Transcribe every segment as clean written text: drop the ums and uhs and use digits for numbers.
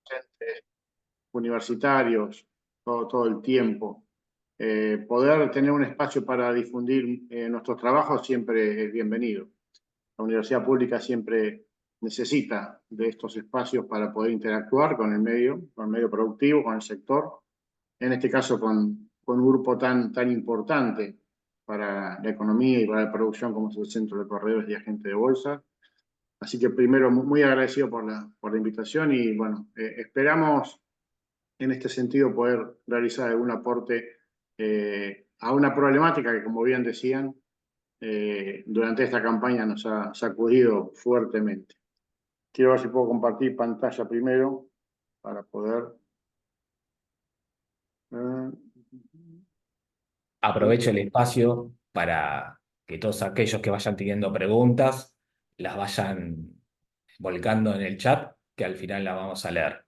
docentes universitarios, todo el tiempo. Poder tener un espacio para difundir nuestros trabajos siempre es bienvenido. La universidad pública siempre necesita de estos espacios para poder interactuar con el medio productivo, con el sector, en este caso con un grupo tan importante para la economía y para la producción como es el Centro de Corredores y Agentes de Bolsa. Así que primero, muy agradecido por la invitación y bueno, esperamos en este sentido poder realizar algún aporte a una problemática que, como bien decían, durante esta campaña nos ha sacudido fuertemente. Quiero ver si puedo compartir pantalla primero para poder... Aprovecho el espacio para que todos aquellos que vayan teniendo preguntas las vayan volcando en el chat, que al final la vamos a leer.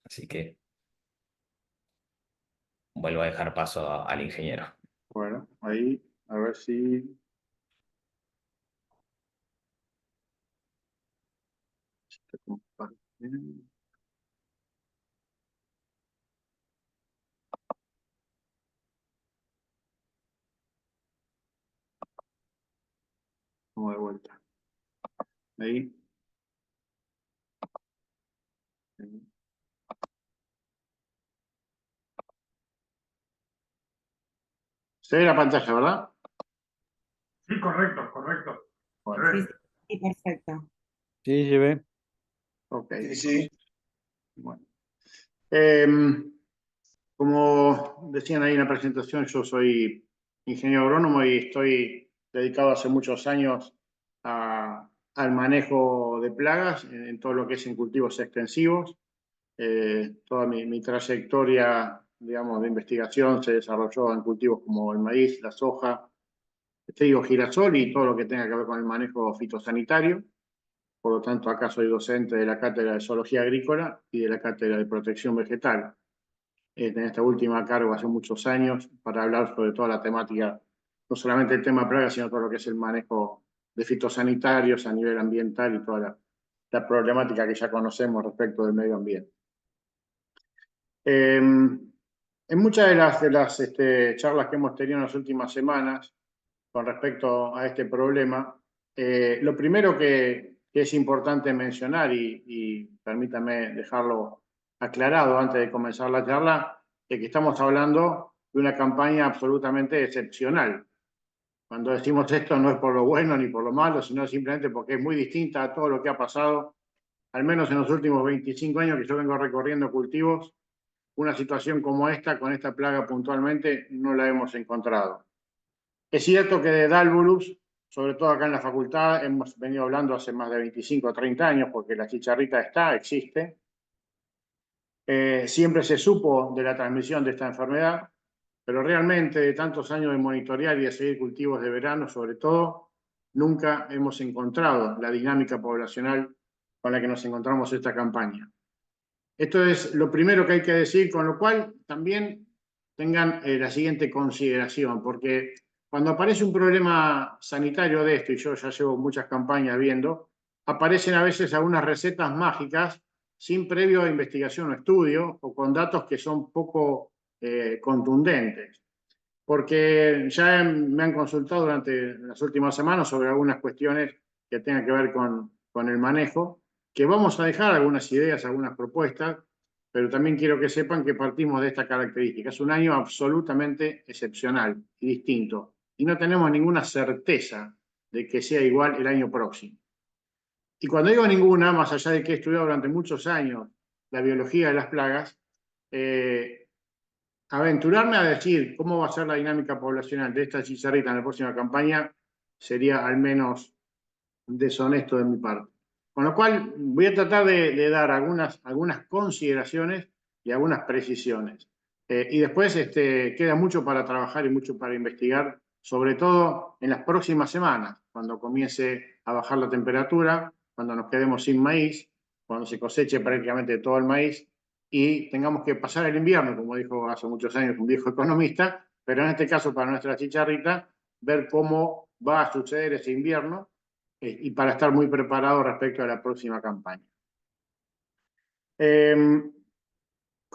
Así que vuelvo a dejar paso al ingeniero. Bueno, ahí, a ver si... Vamos de vuelta. Ahí. Se ve la pantalla, ¿verdad? Sí, correcto, correcto. Bueno. Sí, sí, perfecto. Sí, se ve. Ok. Sí. Bueno. Como decían ahí en la presentación, yo soy ingeniero agrónomo y estoy dedicado hace muchos años al manejo de plagas en todo lo que es en cultivos extensivos. Toda mi trayectoria, digamos, de investigación se desarrolló en cultivos como el maíz, la soja, el trigo, girasol y todo lo que tenga que ver con el manejo fitosanitario. Por lo tanto, acá soy docente de la Cátedra de Zoología Agrícola y de la Cátedra de Protección Vegetal. En esta última cargo hace muchos años para hablar sobre toda la temática, no solamente el tema plagas, sino todo lo que es el manejo de fitosanitarios a nivel ambiental y toda la problemática que ya conocemos respecto del medio ambiente. En muchas de las charlas que hemos tenido en las últimas semanas con respecto a este problema, lo primero que es importante mencionar, y permítame dejarlo aclarado antes de comenzar la charla, es que estamos hablando de una campaña absolutamente excepcional. Cuando decimos esto no es por lo bueno ni por lo malo, sino simplemente porque es muy distinta a todo lo que ha pasado, al menos en los últimos 25 años que yo vengo recorriendo cultivos. Una situación como esta, con esta plaga puntualmente, no la hemos encontrado. Es cierto que de Dálvulus, sobre todo acá en la facultad, hemos venido hablando hace más de 25 o 30 años, porque la chicharrita existe. Siempre se supo de la transmisión de esta enfermedad, pero realmente de tantos años de monitorear y de seguir cultivos de verano, sobre todo, nunca hemos encontrado la dinámica poblacional con la que nos encontramos esta campaña. Esto es lo primero que hay que decir, con lo cual también tengan la siguiente consideración, porque cuando aparece un problema sanitario de esto, y yo ya llevo muchas campañas viendo, aparecen a veces algunas recetas mágicas sin previo investigación o estudio, o con datos que son poco contundentes. Porque ya me han consultado durante las últimas semanas sobre algunas cuestiones que tengan que ver con el manejo, que vamos a dejar algunas ideas, algunas propuestas, pero también quiero que sepan que partimos de esta característica. Es un año absolutamente excepcional y distinto, y no tenemos ninguna certeza de que sea igual el año próximo. Y cuando digo ninguna, más allá de que he estudiado durante muchos años la biología de las plagas, aventurarme a decir cómo va a ser la dinámica poblacional de esta chicharrita en la próxima campaña sería al menos deshonesto de mi parte. Con lo cual voy a tratar de dar algunas consideraciones y algunas precisiones. Y después queda mucho para trabajar y mucho para investigar, sobre todo en las próximas semanas, cuando comience a bajar la temperatura, cuando nos quedemos sin maíz, cuando se coseche prácticamente todo el maíz y tengamos que pasar el invierno, como dijo hace muchos años un viejo economista, pero en este caso para nuestra chicharrita, ver cómo va a suceder ese invierno y para estar muy preparado respecto a la próxima campaña.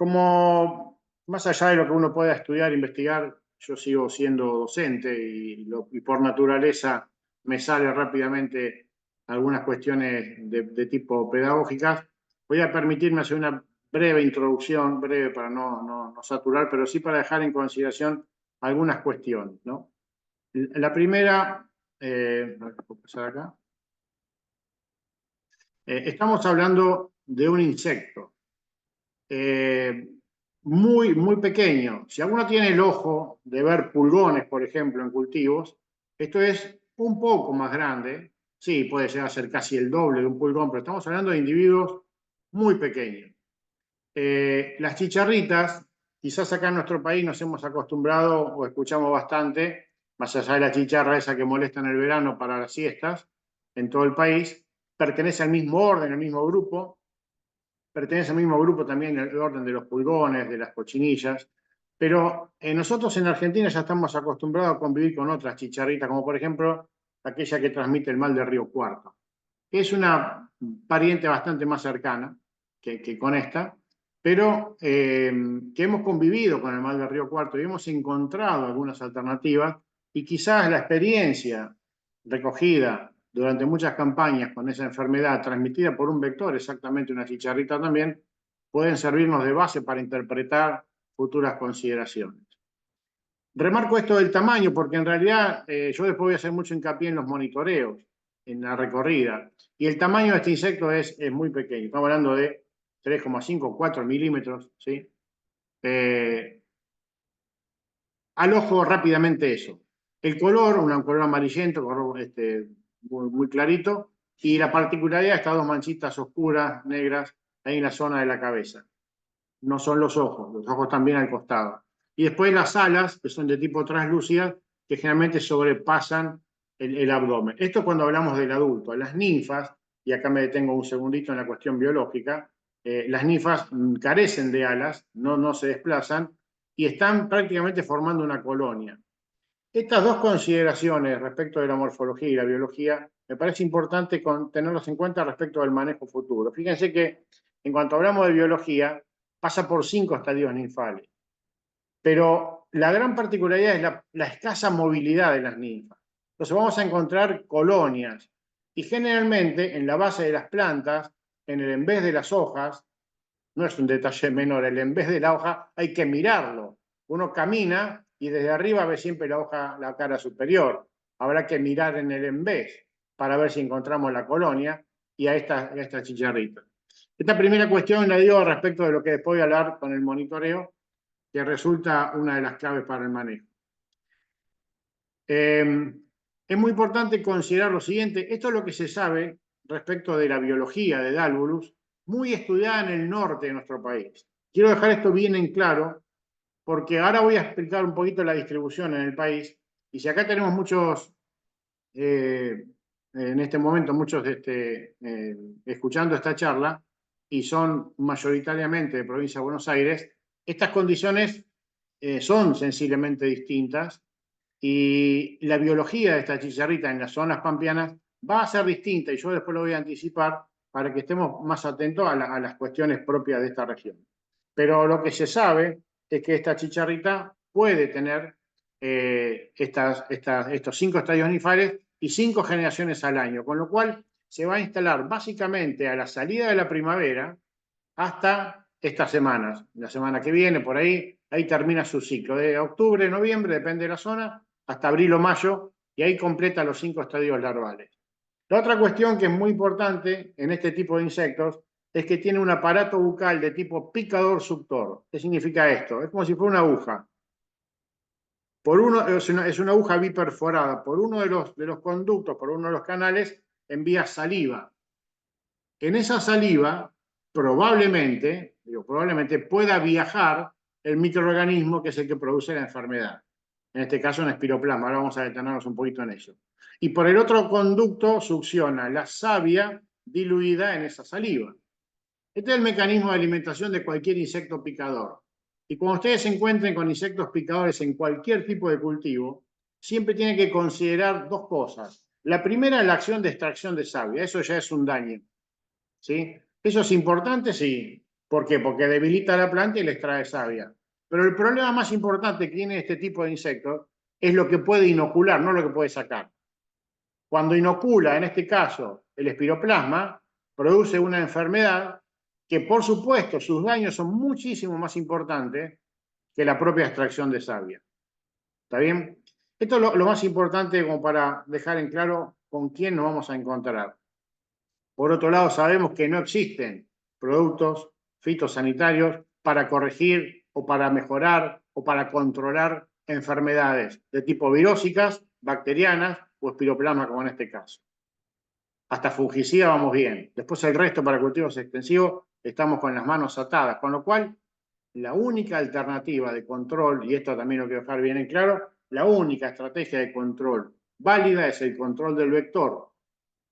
Como más allá de lo que uno pueda estudiar, investigar, yo sigo siendo docente y por naturaleza me sale rápidamente algunas cuestiones de tipo pedagógicas. Voy a permitirme hacer una breve introducción, breve para no saturar, pero sí para dejar en consideración algunas cuestiones, ¿no? La primera, ¿puedo pasar acá? Estamos hablando de un insecto muy pequeño. Si alguno tiene el ojo de ver pulgones, por ejemplo, en cultivos, esto es un poco más grande. Sí, puede llegar a ser casi el doble de un pulgón, pero estamos hablando de individuos muy pequeños. Las chicharritas, quizás acá en nuestro país nos hemos acostumbrado o escuchamos bastante, más allá de la chicharra esa que molesta en el verano para las siestas, en todo el país, pertenece al mismo orden, al mismo grupo, pertenece al mismo grupo también el orden de los pulgones, de las cochinillas, pero nosotros en Argentina ya estamos acostumbrados a convivir con otras chicharritas, como por ejemplo aquella que transmite el mal de Río Cuarto, que es una pariente bastante más cercana que con esta, pero que hemos convivido con el mal de Río Cuarto y hemos encontrado algunas alternativas y quizás la experiencia recogida durante muchas campañas con esa enfermedad transmitida por un vector, exactamente una chicharrita también, pueden servirnos de base para interpretar futuras consideraciones. Remarco esto del tamaño porque en realidad yo después voy a hacer mucho hincapié en los monitoreos, en la recorrida, y el tamaño de este insecto es muy pequeño, estamos hablando de 3,5, 4 milímetros, ¿sí? Al ojo rápidamente eso. El color, un color amarillento, color muy clarito, y la particularidad, estas dos manchitas oscuras, negras, ahí en la zona de la cabeza. No son los ojos también al costado. Y después las alas, que son de tipo translúcida, que generalmente sobrepasan el abdomen. Esto cuando hablamos del adulto. Las ninfas, y acá me detengo un segundito en la cuestión biológica, las ninfas carecen de alas, no se desplazan, y están prácticamente formando una colonia. Estas dos consideraciones respecto de la morfología y la biología me parece importante tenerlos en cuenta respecto del manejo futuro. Fíjense que en cuanto hablamos de biología, pasa por 5 estadios ninfales, pero la gran particularidad es la escasa movilidad de las ninfas. Entonces vamos a encontrar colonias y generalmente en la base de las plantas, en el en vez de las hojas, no es un detalle menor, el en vez de la hoja hay que mirarlo. Uno camina y desde arriba ve siempre la hoja, la cara superior. Habrá que mirar en el en vez para ver si encontramos la colonia y a esta chicharrita. Esta primera cuestión la digo respecto de lo que después voy a hablar con el monitoreo, que resulta una de las claves para el manejo. Es muy importante considerar lo siguiente, esto es lo que se sabe respecto de la biología de Dálvolus, muy estudiada en el norte de nuestro país. Quiero dejar esto bien en claro, porque ahora voy a explicar un poquito la distribución en el país, y si acá tenemos muchos, en este momento, muchos escuchando esta charla, y son mayoritariamente de provincia de Buenos Aires, estas condiciones son sensiblemente distintas, y la biología de esta chicharrita en las zonas pampeanas va a ser distinta, y yo después lo voy a anticipar para que estemos más atentos a las cuestiones propias de esta región. Pero lo que se sabe es que esta chicharrita puede tener estos 5 estadios ninfales y 5 generaciones al año, con lo cual se va a instalar básicamente a la salida de la primavera hasta estas semanas. La semana que viene, por ahí termina su ciclo, de octubre, noviembre, depende de la zona, hasta abril o mayo, y ahí completa los 5 estadios larvales. La otra cuestión que es muy importante en este tipo de insectos es que tiene un aparato bucal de tipo picador-suctor. ¿Qué significa esto? Es como si fuera una aguja. Es una aguja biperforada. Por uno de los conductos, por uno de los canales, envía saliva. En esa saliva, probablemente pueda viajar el microorganismo que es el que produce la enfermedad. En este caso, un espiroplasma. Ahora vamos a detenernos un poquito en eso. Y por el otro conducto succiona la savia diluida en esa saliva. Este es el mecanismo de alimentación de cualquier insecto picador. Y cuando ustedes se encuentren con insectos picadores en cualquier tipo de cultivo, siempre tienen que considerar dos cosas. La primera es la acción de extracción de savia. Eso ya es un daño, ¿sí? ¿Eso es importante? Sí. ¿Por qué? Porque debilita la planta y le extrae savia. Pero el problema más importante que tiene este tipo de insectos es lo que puede inocular, no lo que puede sacar. Cuando inocula, en este caso, el espiroplasma, produce una enfermedad que, por supuesto, sus daños son muchísimo más importantes que la propia extracción de savia. ¿Está bien? Esto es lo más importante como para dejar en claro con quién nos vamos a encontrar. Por otro lado, sabemos que no existen productos fitosanitarios para corregir o para mejorar o para controlar enfermedades de tipo virósicas, bacterianas o espiroplasma, como en este caso. Hasta fungicida vamos bien. Después el resto para cultivos extensivos estamos con las manos atadas, con lo cual la única alternativa de control, y esto también lo quiero dejar bien en claro, la única estrategia de control válida es el control del vector,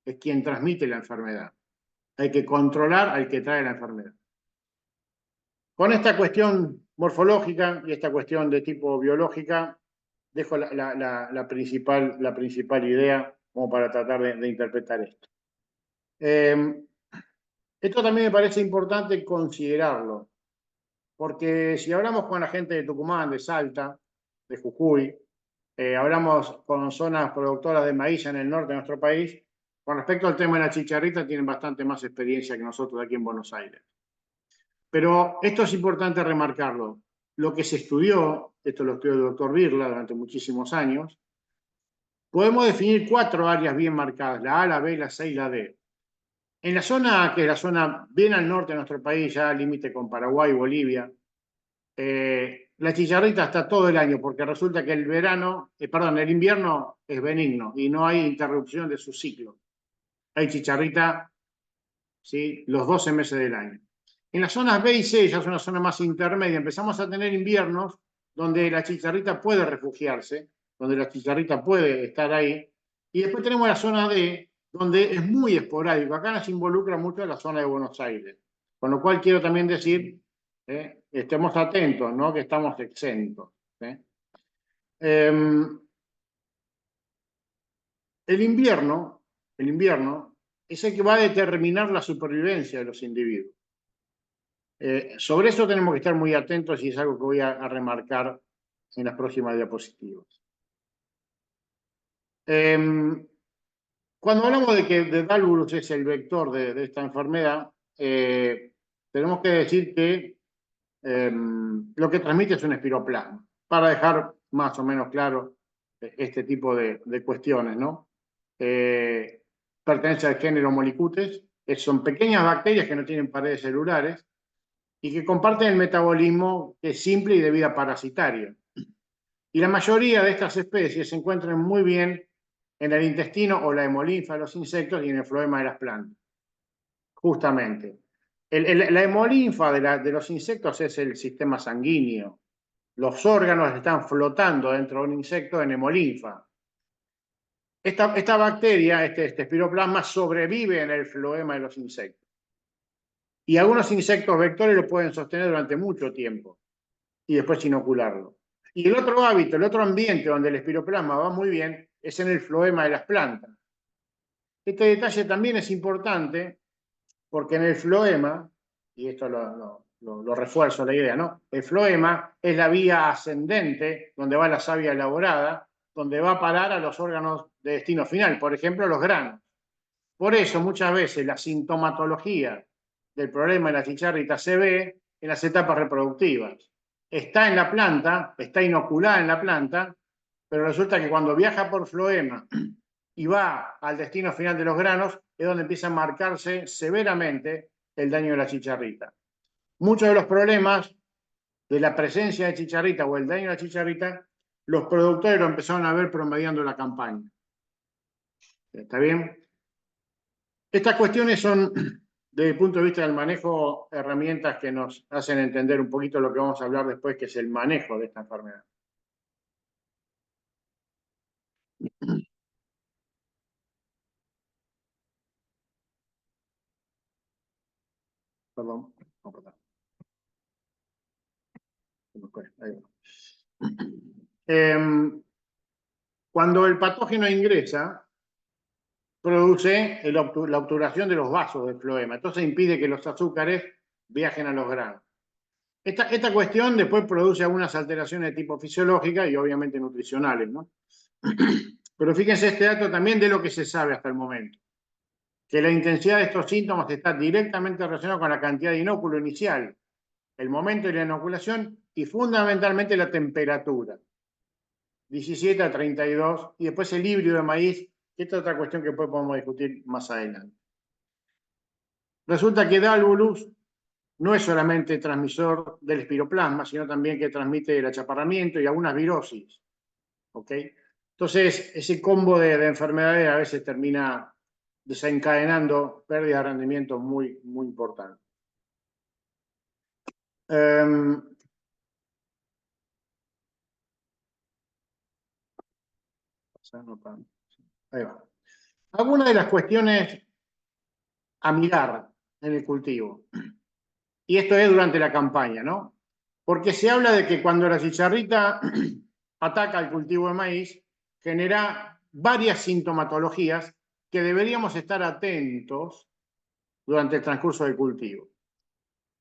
es quien transmite la enfermedad. Hay que controlar al que trae la enfermedad. Con esta cuestión morfológica y esta cuestión de tipo biológica, dejo la principal idea como para tratar de interpretar esto. Esto también me parece importante considerarlo, porque si hablamos con la gente de Tucumán, de Salta, de Jujuy, hablamos con zonas productoras de maíz en el norte de nuestro país, con respecto al tema de la chicharrita tienen bastante más experiencia que nosotros aquí en Buenos Aires. Pero esto es importante remarcarlo. Lo que se estudió, esto lo estudió el doctor Birla durante muchísimos años, podemos definir 4 áreas bien marcadas, la A, la B, la C y la D. En la zona, que es la zona bien al norte de nuestro país, ya al límite con Paraguay y Bolivia, la chicharrita está todo el año, porque resulta que el invierno es benigno y no hay interrupción de su ciclo. Hay chicharrita, ¿sí?, los 12 meses del año. En las zonas B y C, ya es una zona más intermedia, empezamos a tener inviernos donde la chicharrita puede refugiarse, donde la chicharrita puede estar ahí, y después tenemos la zona D, donde es muy esporádico. Acá nos involucra mucho la zona de Buenos Aires, con lo cual quiero también decir, estemos atentos, no que estamos exentos. El invierno es el que va a determinar la supervivencia de los individuos. Sobre eso tenemos que estar muy atentos y es algo que voy a remarcar en las próximas diapositivas. Cuando hablamos de que Dalburus es el vector de esta enfermedad, tenemos que decir que lo que transmite es un espiroplasma, para dejar más o menos claro este tipo de cuestiones, ¿no? Pertenece al género Molicutes, son pequeñas bacterias que no tienen paredes celulares y que comparten el metabolismo que es simple y de vida parasitaria. Y la mayoría de estas especies se encuentran muy bien en el intestino o la hemolinfa de los insectos y en el floema de las plantas. Justamente. La hemolinfa de los insectos es el sistema sanguíneo. Los órganos están flotando dentro de un insecto en hemolinfa. Esta bacteria, este espiroplasma, sobrevive en el floema de los insectos. Y algunos insectos vectores lo pueden sostener durante mucho tiempo y después inocularlo. Y el otro hábito, el otro ambiente donde el espiroplasma va muy bien es en el floema de las plantas. Este detalle también es importante porque en el floema, y esto lo refuerzo la idea, ¿no? El floema es la vía ascendente donde va la savia elaborada, donde va a parar a los órganos de destino final, por ejemplo, los granos. Por eso muchas veces la sintomatología del problema de la chicharrita se ve en las etapas reproductivas. Está en la planta, está inoculada en la planta, pero resulta que cuando viaja por floema y va al destino final de los granos, es donde empieza a marcarse severamente el daño de la chicharrita. Muchos de los problemas de la presencia de chicharrita o el daño de la chicharrita, los productores lo empezaron a ver promediando la campaña. ¿Está bien? Estas cuestiones son, desde el punto de vista del manejo, herramientas que nos hacen entender un poquito lo que vamos a hablar después, que es el manejo de esta enfermedad. Perdón. No, perdón. Cuando el patógeno ingresa, produce la obturación de los vasos del floema. Entonces impide que los azúcares viajen a los granos. Esta cuestión después produce algunas alteraciones de tipo fisiológica y obviamente nutricionales, ¿no? Pero fíjense este dato también de lo que se sabe hasta el momento, que la intensidad de estos síntomas está directamente relacionada con la cantidad de inóculo inicial, el momento de la inoculación y fundamentalmente la temperatura, 17 a 32, y después el híbrido de maíz, que esta es otra cuestión que después podemos discutir más adelante. Resulta que Dálvulus no es solamente transmisor del espiroplasma, sino también que transmite el achaparramiento y algunas virosis. ¿Ok? Entonces, ese combo de enfermedades a veces termina desencadenando pérdidas de rendimiento muy, muy importantes. Ahí va. Algunas de las cuestiones a mirar en el cultivo. Y esto es durante la campaña, ¿no? Porque se habla de que cuando la chicharrita ataca el cultivo de maíz, genera varias sintomatologías que deberíamos estar atentos durante el transcurso del cultivo.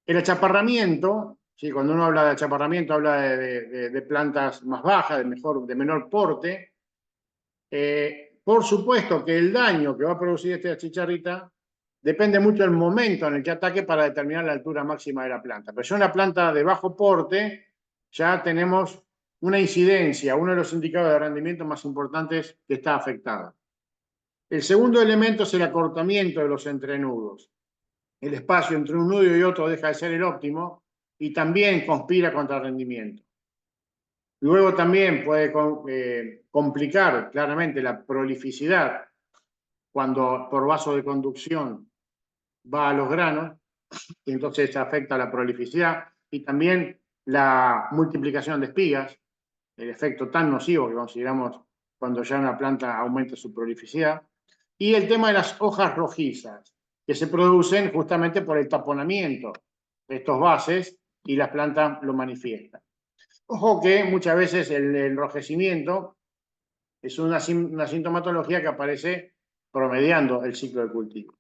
El achaparramiento, ¿sí? Cuando uno habla de achaparramiento, habla de plantas más bajas, de menor porte. Por supuesto que el daño que va a producir esta chicharrita depende mucho del momento en el que ataque para determinar la altura máxima de la planta. Pero si es una planta de bajo porte, ya tenemos una incidencia, uno de los indicadores de rendimiento más importantes que está afectada. El segundo elemento es el acortamiento de los entrenudos. El espacio entre un nudo y otro deja de ser el óptimo y también conspira contra el rendimiento. Luego también puede complicar claramente la prolificidad cuando por vaso de conducción va a los granos, y entonces afecta la prolificidad y también la multiplicación de espigas, el efecto tan nocivo que consideramos cuando ya una planta aumenta su prolificidad, y el tema de las hojas rojizas, que se producen justamente por el taponamiento de estos bases y la planta lo manifiesta. Ojo que muchas veces el enrojecimiento es una sintomatología que aparece promediando el ciclo de cultivo.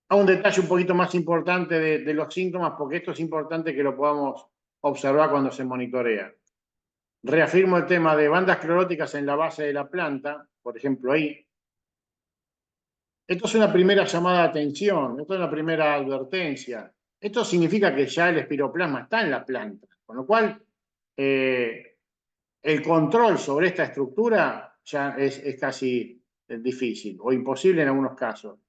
A un detalle un poquito más importante de los síntomas, porque esto es importante que lo podamos observar cuando se monitorea. Reafirmo el tema de bandas cloróticas en la base de la planta, por ejemplo ahí. Esto es una primera llamada de atención, esto es una primera advertencia. Esto significa que ya el espiroplasma está en la planta, con lo cual el control sobre esta estructura ya es casi difícil o imposible en algunos casos.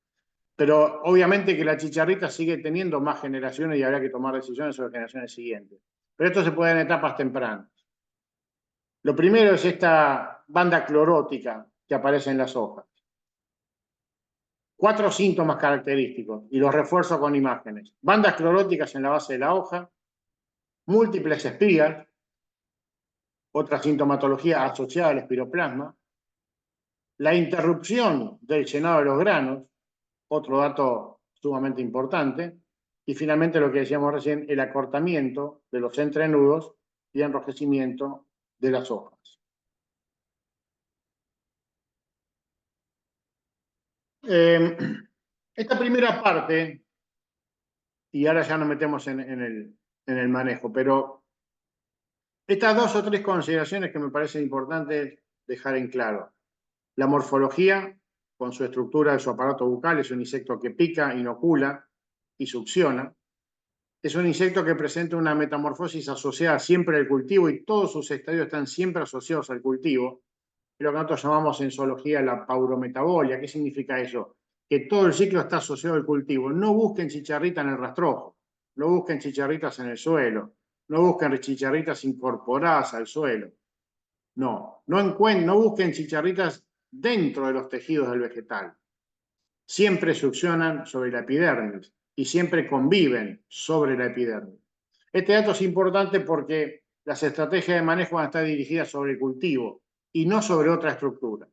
Pero obviamente que la chicharrita sigue teniendo más generaciones y habrá que tomar decisiones sobre generaciones siguientes. Pero esto se puede dar en etapas tempranas. Lo primero es esta banda clorótica que aparece en las hojas. 4 síntomas característicos y los refuerzo con imágenes. Bandas cloróticas en la base de la hoja, múltiples espigas, otra sintomatología asociada al espiroplasma, la interrupción del llenado de los granos, otro dato sumamente importante, y finalmente lo que decíamos recién, el acortamiento de los entrenudos y enrojecimiento de las hojas. Esta primera parte, y ahora ya nos metemos en el manejo, pero estas 2 o 3 consideraciones que me parecen importantes dejar en claro. La morfología, con su estructura de su aparato bucal, es un insecto que pica, inocula y succiona. Es un insecto que presenta una metamorfosis asociada siempre al cultivo y todos sus estadios están siempre asociados al cultivo. Lo que nosotros llamamos en zoología la paurometabolia. ¿Qué significa eso? Que todo el ciclo está asociado al cultivo. No busquen chicharrita en el rastrojo, no busquen chicharritas en el suelo, no busquen chicharritas incorporadas al suelo. No busquen chicharritas dentro de los tejidos del vegetal. Siempre succionan sobre la epidermis y siempre conviven sobre la epidermis. Este dato es importante porque las estrategias de manejo van a estar dirigidas sobre el cultivo y no sobre otra estructura.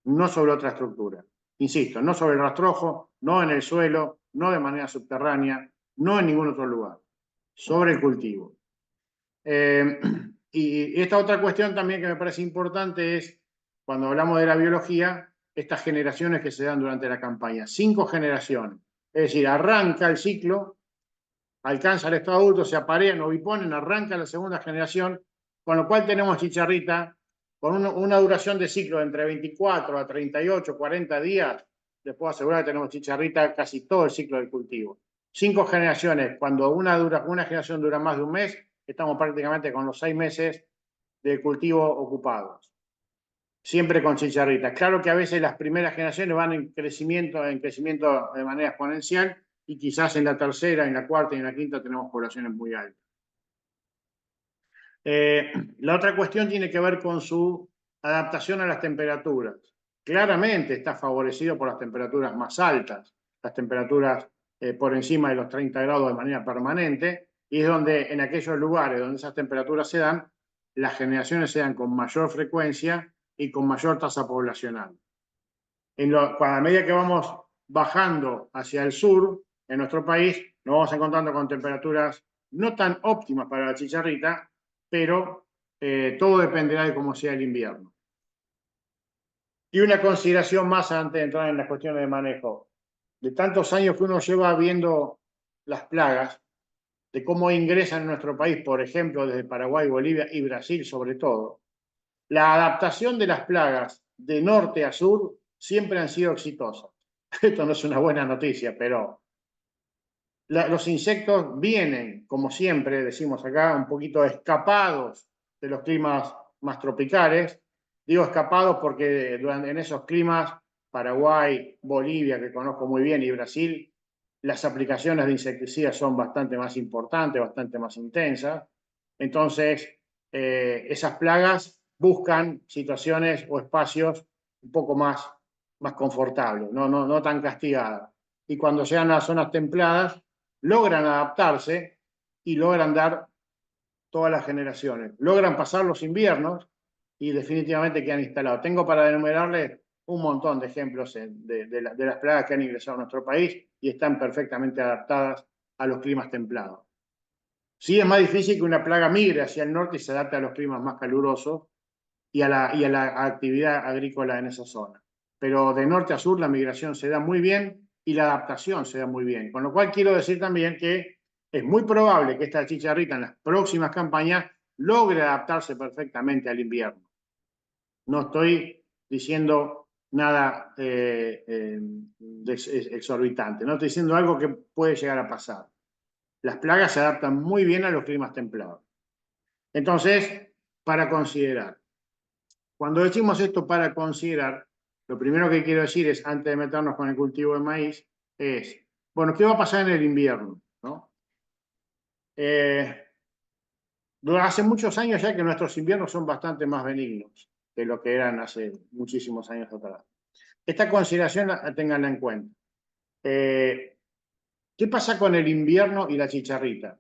No sobre otra estructura. Insisto, no sobre el rastrojo, no en el suelo, no de manera subterránea, no en ningún otro lugar. Sobre el cultivo. Y esta otra cuestión también que me parece importante es, cuando hablamos de la biología, estas generaciones que se dan durante la campaña. 5 generaciones. Es decir, arranca el ciclo, alcanza el estado adulto, se aparean, oviponen, arranca la segunda generación, con lo cual tenemos chicharrita con una duración de ciclo de entre 24 a 38, 40 días. Les puedo asegurar que tenemos chicharrita casi todo el ciclo del cultivo. 5 generaciones, cuando una generación dura más de un mes, estamos prácticamente con los 6 meses de cultivo ocupados. Siempre con chicharritas. Claro que a veces las primeras generaciones van en crecimiento de manera exponencial y quizás en la tercera, en la cuarta y en la quinta tenemos poblaciones muy altas. La otra cuestión tiene que ver con su adaptación a las temperaturas. Claramente está favorecido por las temperaturas más altas, las temperaturas por encima de los 30 grados de manera permanente, y es donde en aquellos lugares donde esas temperaturas se dan, las generaciones se dan con mayor frecuencia y con mayor tasa poblacional. A medida que vamos bajando hacia el sur, en nuestro país, nos vamos encontrando con temperaturas no tan óptimas para la chicharrita, pero todo dependerá de cómo sea el invierno. Y una consideración más antes de entrar en las cuestiones de manejo. De tantos años que uno lleva viendo las plagas, de cómo ingresan en nuestro país, por ejemplo, desde Paraguay, Bolivia y Brasil sobre todo, la adaptación de las plagas de norte a sur siempre han sido exitosas. Esto no es una buena noticia, pero los insectos vienen, como siempre decimos acá, un poquito escapados de los climas más tropicales. Digo escapados porque en esos climas, Paraguay, Bolivia, que conozco muy bien, y Brasil, las aplicaciones de insecticidas son bastante más importantes, bastante más intensas. Entonces, esas plagas buscan situaciones o espacios un poco más confortables, no tan castigadas. Y cuando llegan a las zonas templadas, logran adaptarse y logran dar todas las generaciones. Logran pasar los inviernos y definitivamente quedan instalados. Tengo para enumerarles un montón de ejemplos de las plagas que han ingresado a nuestro país y están perfectamente adaptadas a los climas templados. Sí es más difícil que una plaga migre hacia el norte y se adapte a los climas más calurosos y a la actividad agrícola en esa zona. Pero de norte a sur la migración se da muy bien y la adaptación se da muy bien. Con lo cual quiero decir también que es muy probable que esta chicharrita en las próximas campañas logre adaptarse perfectamente al invierno. No estoy diciendo nada exorbitante, no estoy diciendo algo que puede llegar a pasar. Las plagas se adaptan muy bien a los climas templados. Entonces, para considerar. Cuando decimos esto para considerar, lo primero que quiero decir es, antes de meternos con el cultivo de maíz, es, bueno, ¿qué va a pasar en el invierno? ¿No? Hace muchos años ya que nuestros inviernos son bastante más benignos que lo que eran hace muchísimos años atrás. Esta consideración ténganla en cuenta. ¿Qué pasa con el invierno y la chicharrita?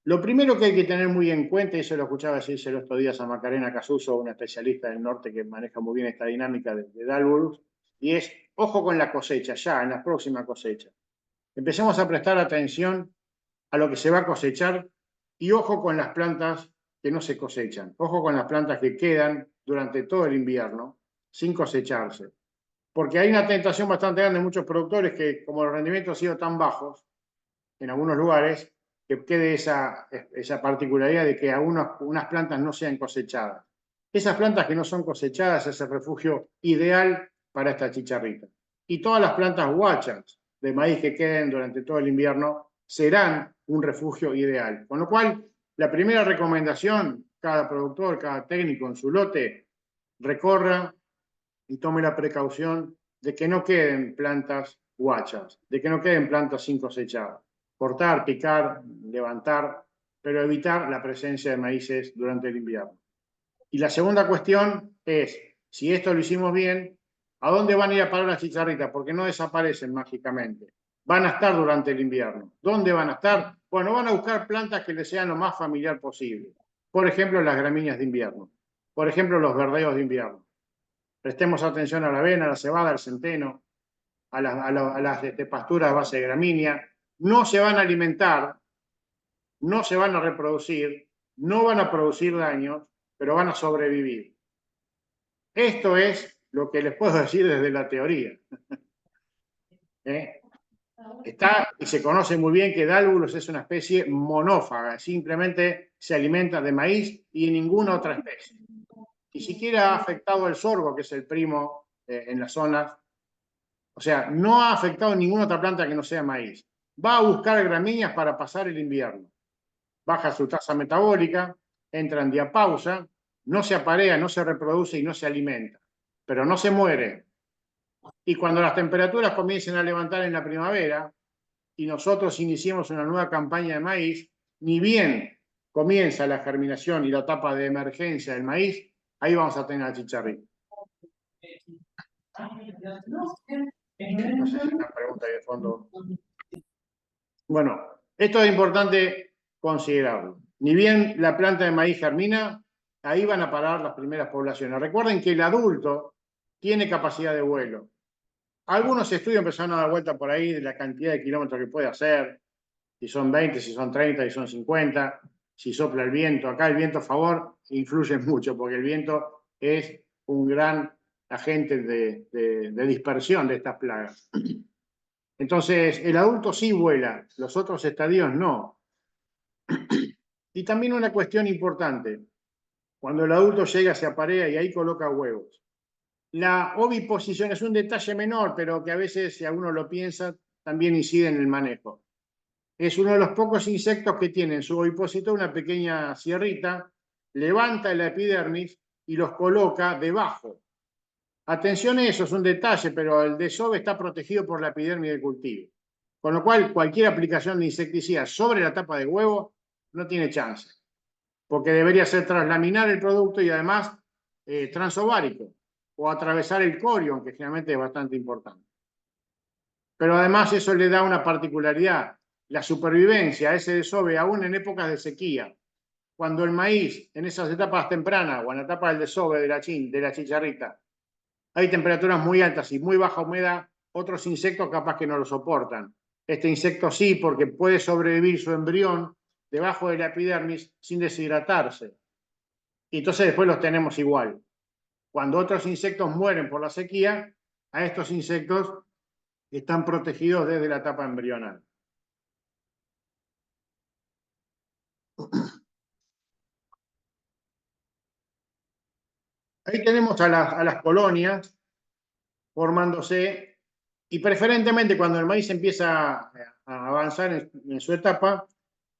Lo primero que hay que tener muy en cuenta, y se lo escuchaba decirse los otros días a Macarena Casuso, una especialista del norte que maneja muy bien esta dinámica de Dalburus, y es, ojo con la cosecha, ya en la próxima cosecha. Empecemos a prestar atención a lo que se va a cosechar y ojo con las plantas que no se cosechan. Ojo con las plantas que quedan durante todo el invierno sin cosecharse. Porque hay una tentación bastante grande de muchos productores que, como los rendimientos han sido tan bajos en algunos lugares, que quede esa particularidad de que unas plantas no sean cosechadas. Esas plantas que no son cosechadas es el refugio ideal para esta chicharrita. Y todas las plantas guachas de maíz que queden durante todo el invierno serán un refugio ideal. Con lo cual, la primera recomendación, cada productor, cada técnico en su lote, recorra y tome la precaución de que no queden plantas guachas, de que no queden plantas sin cosechar. Cortar, picar, levantar, pero evitar la presencia de maíces durante el invierno. Y la segunda cuestión es, si esto lo hicimos bien, ¿a dónde van a ir a parar las chicharritas? Porque no desaparecen mágicamente. Van a estar durante el invierno. ¿Dónde van a estar? Bueno, van a buscar plantas que les sean lo más familiar posible. Por ejemplo, las gramíneas de invierno. Por ejemplo, los verdeos de invierno. Prestemos atención a la avena, a la cebada, al centeno, a las pasturas a base de gramínea. No se van a alimentar, no se van a reproducir, no van a producir daños, pero van a sobrevivir. Esto es lo que les puedo decir desde la teoría. Está y se conoce muy bien que Dálvulos es una especie monófaga, simplemente se alimenta de maíz y de ninguna otra especie. Ni siquiera ha afectado el sorgo, que es el primo en las zonas. O sea, no ha afectado ninguna otra planta que no sea maíz. Va a buscar gramíneas para pasar el invierno. Baja su tasa metabólica, entra en diapausa, no se aparea, no se reproduce y no se alimenta. Pero no se muere. Y cuando las temperaturas comiencen a levantar en la primavera y nosotros iniciemos una nueva campaña de maíz, ni bien comienza la germinación y la etapa de emergencia del maíz, ahí vamos a tener al chicharrín. No sé si una pregunta ahí de fondo. Bueno, esto es importante considerarlo. Ni bien la planta de maíz germina, ahí van a parar las primeras poblaciones. Recuerden que el adulto tiene capacidad de vuelo. Algunos estudios empezaron a dar vuelta por ahí de la cantidad de kilómetros que puede hacer, si son 20, si son 30, si son 50, si sopla el viento. Acá el viento a favor influye mucho, porque el viento es un gran agente de dispersión de estas plagas. Entonces, el adulto sí vuela, los otros estadios no. Y también una cuestión importante, cuando el adulto llega se aparea y ahí coloca huevos. La oviposición es un detalle menor, pero que a veces, si uno lo piensa, también incide en el manejo. Es uno de los pocos insectos que tiene en su ovipositor una pequeña sierrita, levanta la epidermis y los coloca debajo. Atención a eso, es un detalle, pero el desove está protegido por la epidermis del cultivo. Con lo cual, cualquier aplicación de insecticida sobre la tapa de huevo no tiene chance, porque debería ser translaminar el producto y además transovárico, o atravesar el corion, que generalmente es bastante importante. Pero además eso le da una particularidad, la supervivencia a ese desove aún en épocas de sequía. Cuando el maíz, en esas etapas tempranas o en la etapa del desove de la chicharrita, hay temperaturas muy altas y muy baja humedad, otros insectos capaz que no lo soportan. Este insecto sí, porque puede sobrevivir su embrión debajo de la epidermis sin deshidratarse. Y entonces después los tenemos igual. Cuando otros insectos mueren por la sequía, a estos insectos están protegidos desde la etapa embrional. Ahí tenemos a las colonias formándose y preferentemente cuando el maíz empieza a avanzar en su etapa,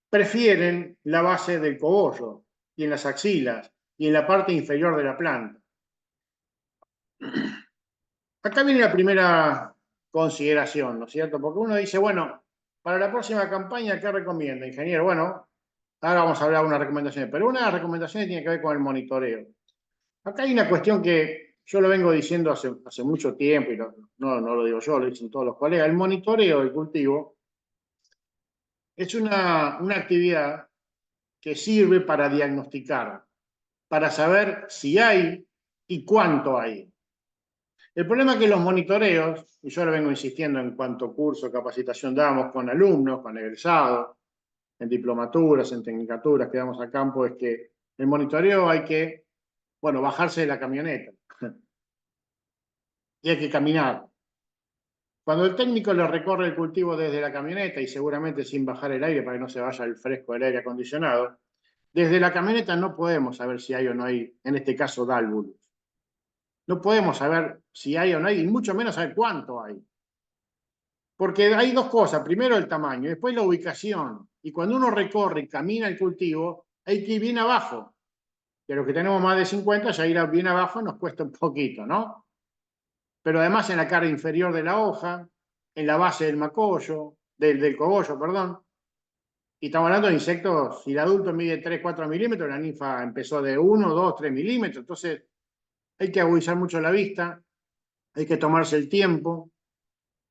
prefieren la base del cogollo y en las axilas y en la parte inferior de la planta. Acá viene la primera consideración, ¿no es cierto? Porque uno dice, bueno, para la próxima campaña, ¿qué recomienda, ingeniero? Bueno, ahora vamos a hablar de unas recomendaciones, pero una de las recomendaciones tiene que ver con el monitoreo. Acá hay una cuestión que yo lo vengo diciendo hace mucho tiempo, y no lo digo yo, lo dicen todos los colegas. El monitoreo del cultivo es una actividad que sirve para diagnosticar, para saber si hay y cuánto hay. El problema es que los monitoreos, y yo lo vengo insistiendo en cuanto curso de capacitación damos con alumnos, con egresados, en diplomaturas, en tecnicaturas que damos a campo, es que el monitoreo hay que, bueno, bajarse de la camioneta y hay que caminar. Cuando el técnico le recorre el cultivo desde la camioneta y seguramente sin bajar el aire para que no se vaya el fresco del aire acondicionado, desde la camioneta no podemos saber si hay o no hay, en este caso, Dálvulos. No podemos saber si hay o no hay, y mucho menos saber cuánto hay. Porque hay dos cosas. Primero el tamaño, después la ubicación. Y cuando uno recorre y camina el cultivo, hay que ir bien abajo. Que los que tenemos más de 50, ya ir bien abajo nos cuesta un poquito, ¿no? Pero además en la cara inferior de la hoja, en la base del macollo, del cogollo, perdón. Y estamos hablando de insectos, si el adulto mide 3, 4 milímetros, la ninfa empezó de 1, 2, 3 milímetros. Entonces hay que agudizar mucho la vista, hay que tomarse el tiempo.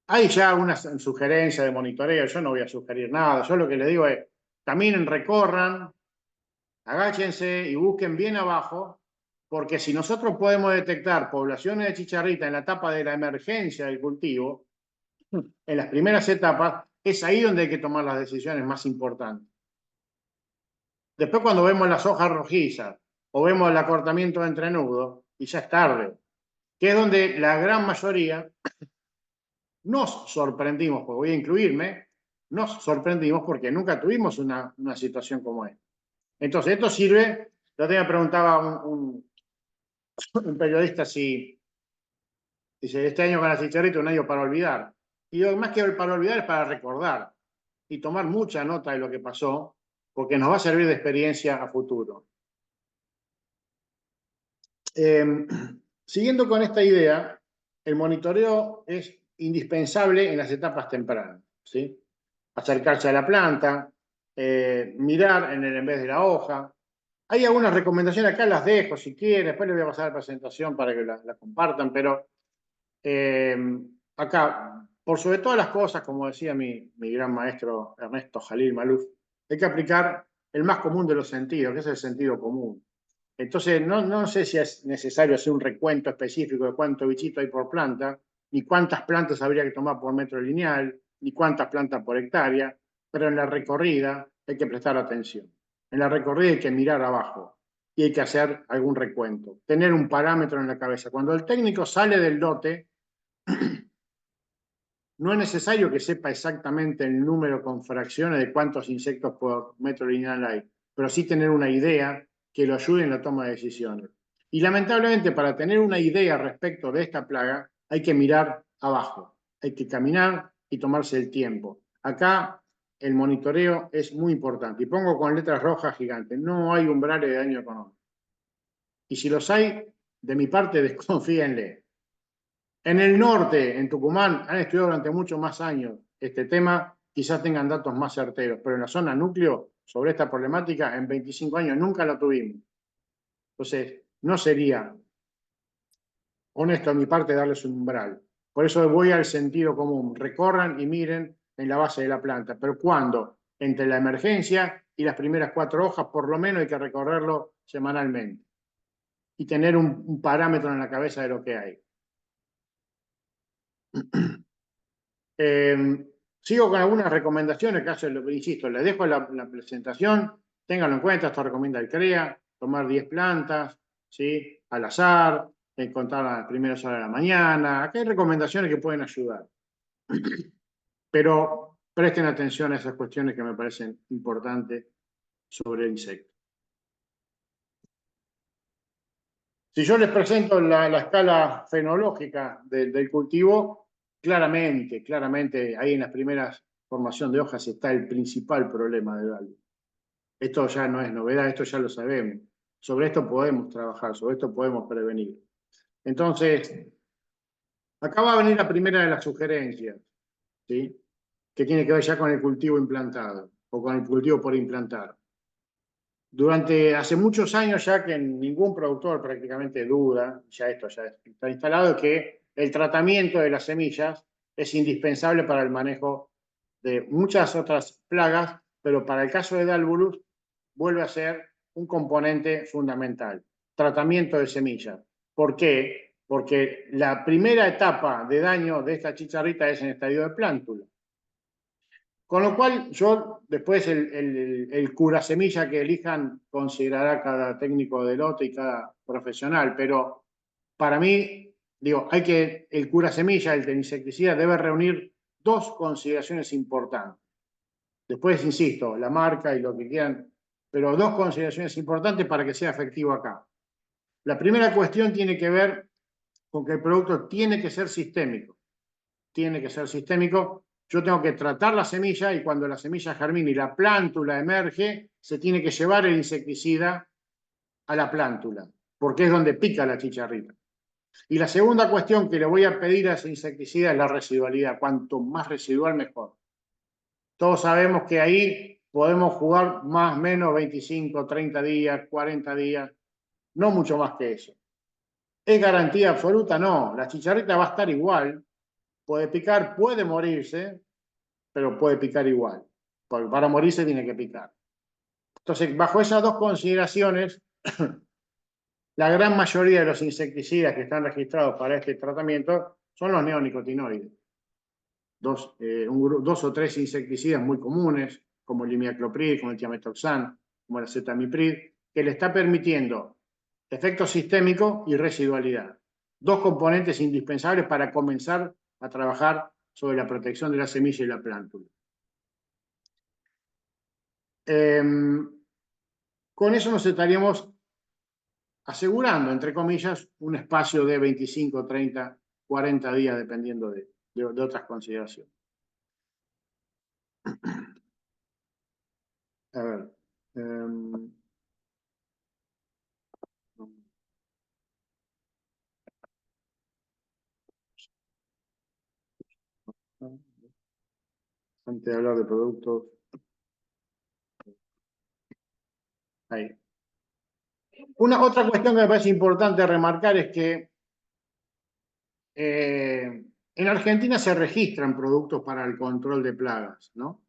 Hay ya una sugerencia de monitoreo, yo no voy a sugerir nada, yo lo que les digo es, caminen, recorran, agáchense y busquen bien abajo, porque si nosotros podemos detectar poblaciones de chicharrita en la etapa de la emergencia del cultivo, en las primeras etapas, es ahí donde hay que tomar las decisiones más importantes. Después cuando vemos las hojas rojizas o vemos el acortamiento de entrenudo, y ya es tarde, que es donde la gran mayoría nos sorprendimos, porque voy a incluirme, nos sorprendimos porque nunca tuvimos una situación como esta. Entonces, esto sirve, yo te preguntaba un periodista si, dice, este año con la chicharrita un año para olvidar. Y yo, más que para olvidar, es para recordar y tomar mucha nota de lo que pasó, porque nos va a servir de experiencia a futuro. Siguiendo con esta idea, el monitoreo es indispensable en las etapas tempranas, ¿sí? Acercarse a la planta, mirar en vez de la hoja. Hay algunas recomendaciones, acá las dejo si quieren, después les voy a pasar la presentación para que la compartan, pero acá, por sobre todas las cosas, como decía mi gran maestro Ernesto Jalil Maluf, hay que aplicar el más común de los sentidos, que es el sentido común. Entonces, no sé si es necesario hacer un recuento específico de cuánto bichito hay por planta, ni cuántas plantas habría que tomar por metro lineal, ni cuántas plantas por hectárea, pero en la recorrida hay que prestar atención. En la recorrida hay que mirar abajo y hay que hacer algún recuento, tener un parámetro en la cabeza. Cuando el técnico sale del lote, no es necesario que sepa exactamente el número con fracciones de cuántos insectos por metro lineal hay, pero sí tener una idea que lo ayude en la toma de decisiones. Y lamentablemente, para tener una idea respecto de esta plaga, hay que mirar abajo, hay que caminar y tomarse el tiempo. Acá el monitoreo es muy importante. Y pongo con letras rojas gigantes, no hay umbrales de daño económico. Y si los hay, de mi parte, desconfíenle. En el norte, en Tucumán, han estudiado durante muchos más años este tema, quizás tengan datos más certeros, pero en la zona núcleo, sobre esta problemática, en 25 años nunca la tuvimos. Entonces, no sería honesto de mi parte darles un umbral. Por eso voy al sentido común. Recorran y miren en la base de la planta. Pero ¿cuándo? Entre la emergencia y las primeras 4 hojas, por lo menos hay que recorrerlo semanalmente. Y tener un parámetro en la cabeza de lo que hay. Sigo con algunas recomendaciones que hace, insisto, les dejo la presentación, ténganlo en cuenta, esto recomienda el CREA, tomar 10 plantas, ¿sí? Al azar, contar las primeras horas de la mañana, acá hay recomendaciones que pueden ayudar. Pero presten atención a esas cuestiones que me parecen importantes sobre el insecto. Si yo les presento la escala fenológica del cultivo, claramente, ahí en las primeras formación de hojas está el principal problema del álbum. Esto ya no es novedad, esto ya lo sabemos. Sobre esto podemos trabajar, sobre esto podemos prevenir. Entonces, acá va a venir la primera de las sugerencias, ¿sí? Que tiene que ver ya con el cultivo implantado o con el cultivo por implantar. Hace muchos años ya que ningún productor prácticamente duda, ya esto ya está instalado, que el tratamiento de las semillas es indispensable para el manejo de muchas otras plagas, pero para el caso de Dalvulus vuelve a ser un componente fundamental. Tratamiento de semillas. ¿Por qué? Porque la primera etapa de daño de esta chicharrita es en estadio de plántula. Con lo cual, yo después el curasemilla que elijan considerará cada técnico de lote y cada profesional, pero para mí, digo, el curasemilla, el insecticida, debe reunir 2 consideraciones importantes. Después, insisto, la marca y lo que quieran, pero 2 consideraciones importantes para que sea efectivo acá. La primera cuestión tiene que ver con que el producto tiene que ser sistémico. Tiene que ser sistémico. Yo tengo que tratar la semilla y cuando la semilla germina y la plántula emerge, se tiene que llevar el insecticida a la plántula, porque es donde pica la chicharrita. Y la segunda cuestión que le voy a pedir a ese insecticida es la residualidad. Cuanto más residual, mejor. Todos sabemos que ahí podemos jugar más o menos 25, 30 días, 40 días, no mucho más que eso. ¿Es garantía absoluta? No. La chicharrita va a estar igual. Puede picar, puede morirse, pero puede picar igual. Porque para morirse tiene que picar. Entonces, bajo esas 2 consideraciones, la gran mayoría de los insecticidas que están registrados para este tratamiento son los neonicotinoides. 2 o 3 insecticidas muy comunes, como el imidacloprid, como el tiametoxan, como el acetamiprid, que le está permitiendo efecto sistémico y residualidad. 2 componentes indispensables para comenzar a trabajar sobre la protección de la semilla y la plántula. Con eso nos estaríamos asegurando, entre comillas, un espacio de 25, 30, 40 días, dependiendo de otras consideraciones. A ver. Antes de hablar de productos. Ahí. Otra cuestión que me parece importante remarcar es que en Argentina se registran productos para el control de plagas, ¿no?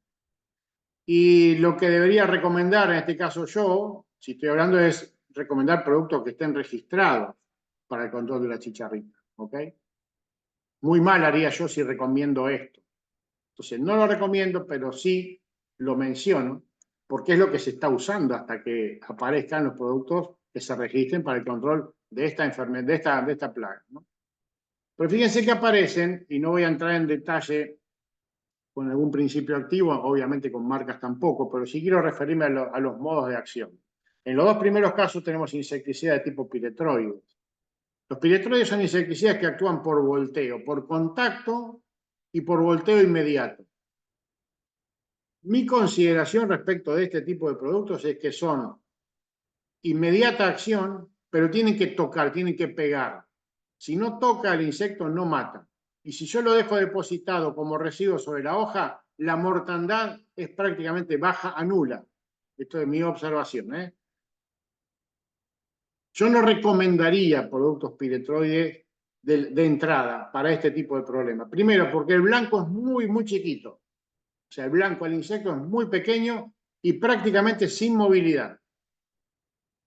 Y lo que debería recomendar, en este caso yo, si estoy hablando, es recomendar productos que estén registrados para el control de la chicharrita, ¿ok? Muy mal haría yo si recomiendo esto. Entonces, no lo recomiendo, pero sí lo menciono, porque es lo que se está usando hasta que aparezcan los productos que se registren para el control de esta enfermedad, de esta plaga, ¿no? Pero fíjense que aparecen, y no voy a entrar en detalle con algún principio activo, obviamente con marcas tampoco, pero sí quiero referirme a los modos de acción. En los dos primeros casos tenemos insecticidas de tipo piretroides. Los piretroides son insecticidas que actúan por volteo, por contacto y por volteo inmediato. Mi consideración respecto de este tipo de productos es que son inmediata acción, pero tienen que tocar, tienen que pegar. Si no toca, el insecto no mata. Y si yo lo dejo depositado como residuo sobre la hoja, la mortandad es prácticamente baja a nula. Esto es mi observación, ¿eh? Yo no recomendaría productos piretroides de entrada para este tipo de problema. Primero, porque el blanco es muy, muy chiquito. O sea, el blanco del insecto es muy pequeño y prácticamente sin movilidad.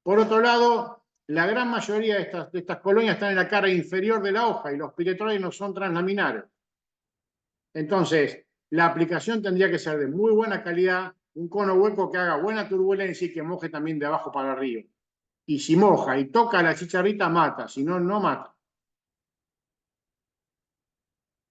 Por otro lado, la gran mayoría de estas colonias están en la cara inferior de la hoja y los piretroides no son translaminares. Entonces, la aplicación tendría que ser de muy buena calidad, un cono hueco que haga buena turbulencia y que moje también de abajo para arriba. Y si moja y toca la chicharrita, mata, si no, no mata.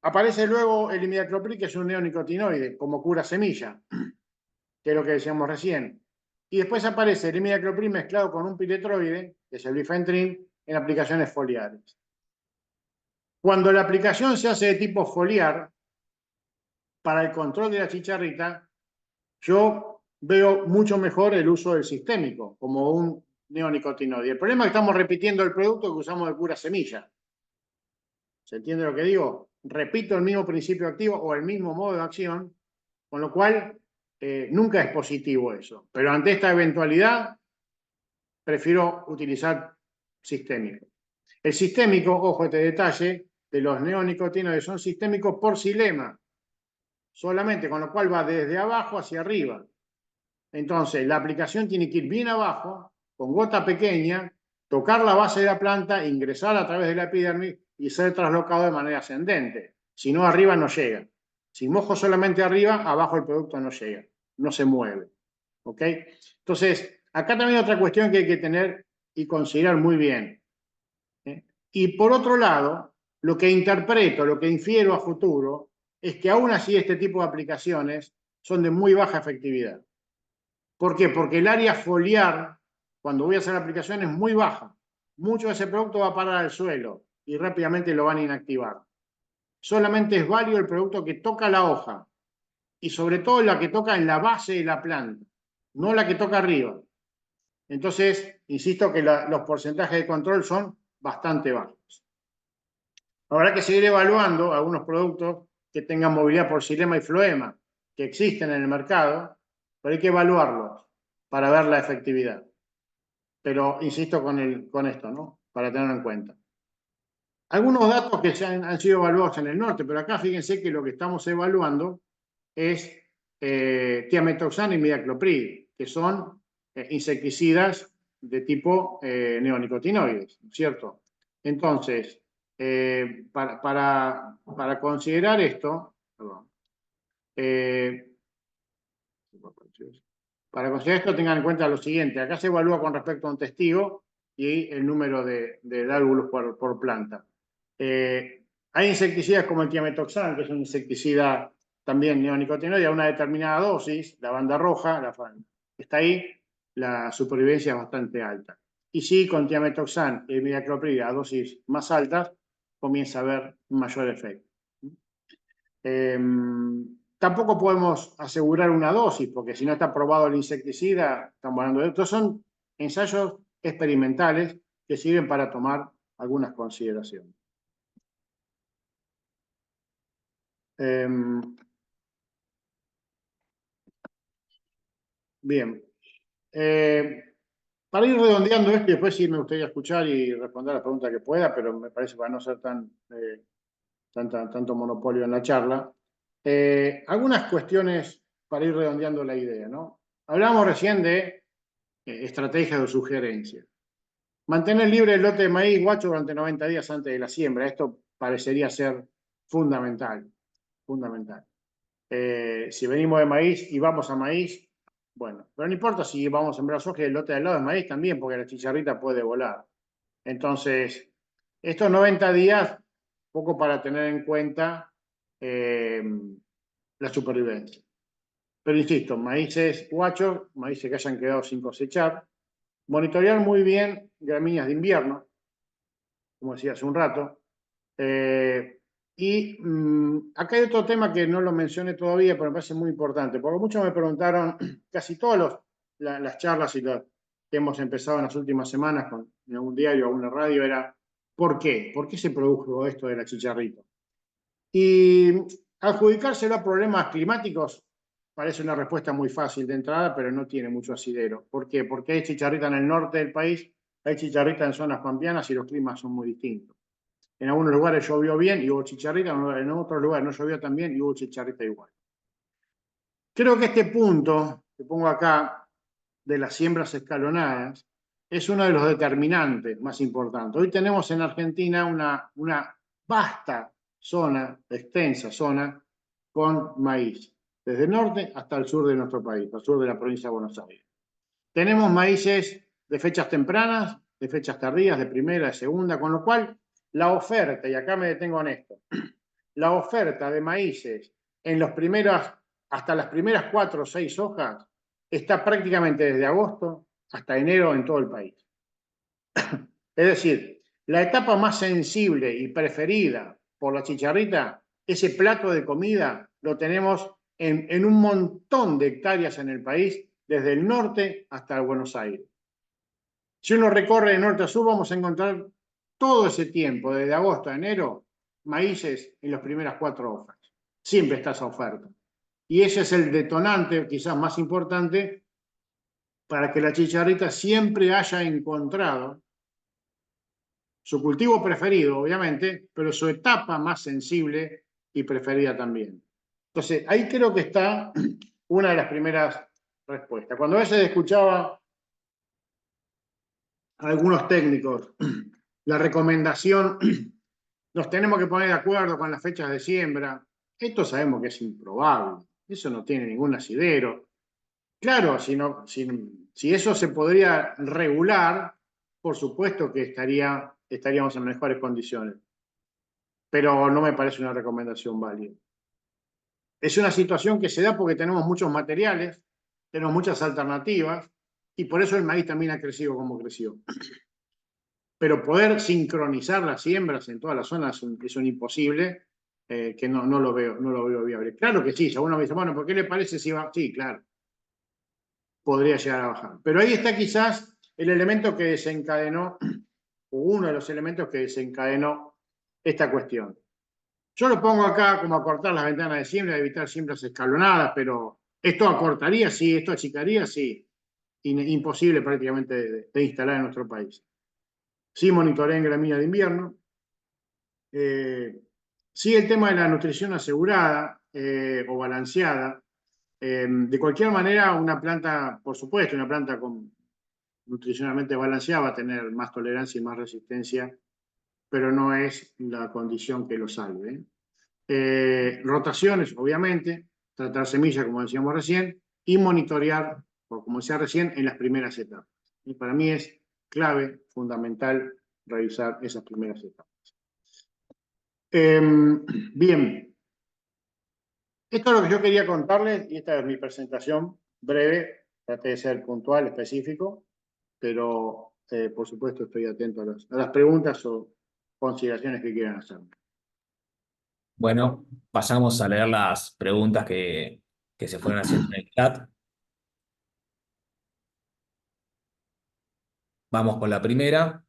Aparece luego el imidacloprid, que es un neonicotinoide, como cura semilla, que es lo que decíamos recién. Y después aparece el imidacloprid mezclado con un piretroide, que es el bifenthrin, en aplicaciones foliares. Cuando la aplicación se hace de tipo foliar, para el control de la chicharrita, yo veo mucho mejor el uso del sistémico, como un neonicotinoide. El problema es que estamos repitiendo el producto que usamos de pura semilla. ¿Se entiende lo que digo? Repito el mismo principio activo o el mismo modo de acción, con lo cual nunca es positivo eso. Pero ante esta eventualidad, prefiero utilizar sistémico. El sistémico, ojo este detalle, de los neonicotinoides son sistémicos por xilema, solamente, con lo cual va desde abajo hacia arriba. Entonces, la aplicación tiene que ir bien abajo, con gota pequeña, tocar la base de la planta, ingresar a través de la epidermis y ser traslocado de manera ascendente. Si no, arriba no llega. Si mojo solamente arriba, abajo el producto no llega, no se mueve. ¿Ok? Entonces, acá también otra cuestión que hay que tener y considerar muy bien. Y por otro lado, lo que interpreto, lo que infiero a futuro, es que aún así este tipo de aplicaciones son de muy baja efectividad. ¿Por qué? Porque el área foliar, cuando voy a hacer la aplicación, es muy baja. Mucho de ese producto va a parar al suelo y rápidamente lo van a inactivar. Solamente es válido el producto que toca la hoja y sobre todo la que toca en la base de la planta, no la que toca arriba. Entonces, insisto que los porcentajes de control son bastante bajos. Habrá que seguir evaluando algunos productos que tengan movilidad por xilema y floema, que existen en el mercado, pero hay que evaluarlos para ver la efectividad. Pero insisto con esto, ¿no? Para tenerlo en cuenta. Algunos datos que han sido evaluados en el norte, pero acá fíjense que lo que estamos evaluando es tiametoxano y imidacloprid, que son insecticidas de tipo neonicotinoides, ¿cierto? Entonces, para considerar esto, perdón, para considerar esto tengan en cuenta lo siguiente, acá se evalúa con respecto a un testigo y el número de lárgulos por planta. Hay insecticidas como el tiametoxam, que es un insecticida también neonicotinoide, a una determinada dosis, la banda roja, está ahí, la supervivencia es bastante alta. Y sí, con tiametoxam y imidacloprid a dosis más altas, comienza a haber un mayor efecto. Tampoco podemos asegurar una dosis, porque si no está probado el insecticida, estamos hablando de estos son ensayos experimentales que sirven para tomar algunas consideraciones. Bien. Para ir redondeando esto, y después sí me gustaría escuchar y responder a las preguntas que pueda, pero me parece para no ser tanto monopolio en la charla. Algunas cuestiones para ir redondeando la idea, ¿no? Hablamos recién de estrategias o sugerencias. Mantener libre el lote de maíz guacho durante 90 días antes de la siembra. Esto parecería ser fundamental. Fundamental. Si venimos de maíz y vamos a maíz, bueno, pero no importa si vamos a sembrar soja y el lote de al lado de maíz también, porque la chicharrita puede volar. Entonces, estos 90 días, poco para tener en cuenta la supervivencia. Pero insisto, maíces guachos, maíces que hayan quedado sin cosechar, monitorear muy bien gramíneas de invierno, como decía hace un rato. Acá hay otro tema que no lo mencioné todavía, pero me parece muy importante, porque muchos me preguntaron, casi todas las charlas y que hemos empezado en las últimas semanas en algún diario o alguna radio, era ¿por qué? ¿Por qué se produjo esto de la chicharrita? Y adjudicárselo a problemas climáticos parece una respuesta muy fácil de entrada, pero no tiene mucho asidero. ¿Por qué? Porque hay chicharrita en el norte del país, hay chicharrita en zonas pampeanas y los climas son muy distintos. En algunos lugares llovió bien y hubo chicharrita, en otros lugares no llovió tan bien y hubo chicharrita igual. Creo que este punto que pongo acá de las siembras escalonadas es uno de los determinantes más importantes. Hoy tenemos en Argentina una vasta zona, extensa zona, con maíz, desde el norte hasta el sur de nuestro país, al sur de la provincia de Buenos Aires. Tenemos maíces de fechas tempranas, de fechas tardías, de primera, de segunda, con lo cual la oferta, y acá me detengo en esto, la oferta de maíces en hasta las primeras 4 o 6 hojas está prácticamente desde agosto hasta enero en todo el país. Es decir, la etapa más sensible y preferida por la chicharrita, ese plato de comida, lo tenemos en un montón de hectáreas en el país, desde el norte hasta Buenos Aires. Si uno recorre de norte a sur, vamos a encontrar todo ese tiempo, desde agosto a enero, maíces en las primeras 4 hojas. Siempre está esa oferta. Y ese es el detonante quizás más importante para que la chicharrita siempre haya encontrado su cultivo preferido, obviamente, pero su etapa más sensible y preferida también. Entonces, ahí creo que está una de las primeras respuestas. Cuando a veces escuchaba a algunos técnicos la recomendación, nos tenemos que poner de acuerdo con las fechas de siembra, esto sabemos que es improbable, eso no tiene ningún asidero. Claro, si eso se podría regular, por supuesto que estaríamos en mejores condiciones, pero no me parece una recomendación válida. Es una situación que se da porque tenemos muchos materiales, tenemos muchas alternativas, y por eso el maíz también ha crecido como creció. Pero poder sincronizar las siembras en todas las zonas es un imposible, que no lo veo viable. Claro que sí, si uno me dice, bueno, ¿por qué le parece si va? Sí, claro, podría llegar a bajar. Pero ahí está quizás el elemento que desencadenó, o uno de los elementos que desencadenó esta cuestión. Yo lo pongo acá como acortar las ventanas de siembra, evitar siembras escalonadas, pero esto acortaría, sí, esto achicaría, sí. Imposible prácticamente de instalar en nuestro país. Sí monitoreo en gramínea de invierno. Sí el tema de la nutrición asegurada o balanceada. De cualquier manera, una planta, por supuesto, una planta nutricionalmente balanceada va a tener más tolerancia y más resistencia, pero no es la condición que lo salve. Rotaciones, obviamente, tratar semillas, como decíamos recién, y monitorear, o como decía recién, en las primeras etapas. Y para mí es clave, fundamental, revisar esas primeras etapas. Bien, esto es lo que yo quería contarles y esta es mi presentación breve. Traté de ser puntual, específico, pero por supuesto estoy atento a las preguntas o consideraciones que quieran hacer. Bueno, pasamos a leer las preguntas que se fueron haciendo en el chat. Vamos con la primera,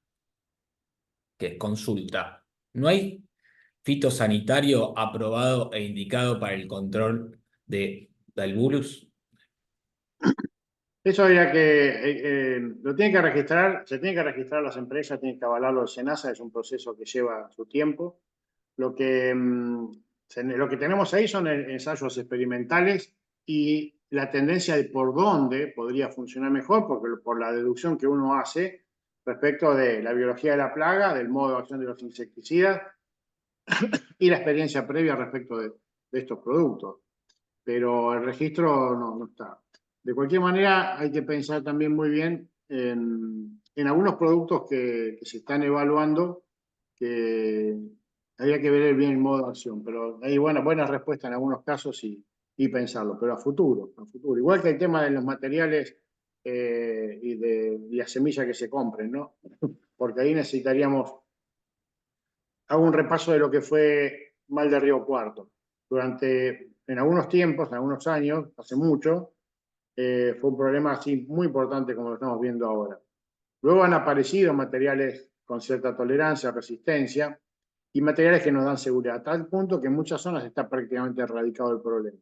que es consulta. ¿No hay fitosanitario aprobado e indicado para el control de Dalbulus? Eso habría que, lo tiene que registrar, se tiene que registrar las empresas, tiene que avalarlo el SENASA, es un proceso que lleva su tiempo. Lo que tenemos ahí son ensayos experimentales y la tendencia de por dónde podría funcionar mejor, porque por la deducción que uno hace respecto de la biología de la plaga, del modo de acción de los insecticidas y la experiencia previa respecto de estos productos. Pero el registro no está. De cualquier manera, hay que pensar también muy bien en algunos productos que se están evaluando, que habría que ver bien el modo de acción, pero hay buena respuesta en algunos casos y pensarlo, pero a futuro, a futuro. Igual que el tema de los materiales y de las semillas que se compren, ¿no? Porque ahí necesitaríamos, hago un repaso de lo que fue Mal de Río Cuarto. En algunos tiempos, en algunos años, hace mucho, fue un problema así muy importante como lo estamos viendo ahora. Luego han aparecido materiales con cierta tolerancia, resistencia, y materiales que nos dan seguridad, a tal punto que en muchas zonas está prácticamente erradicado el problema.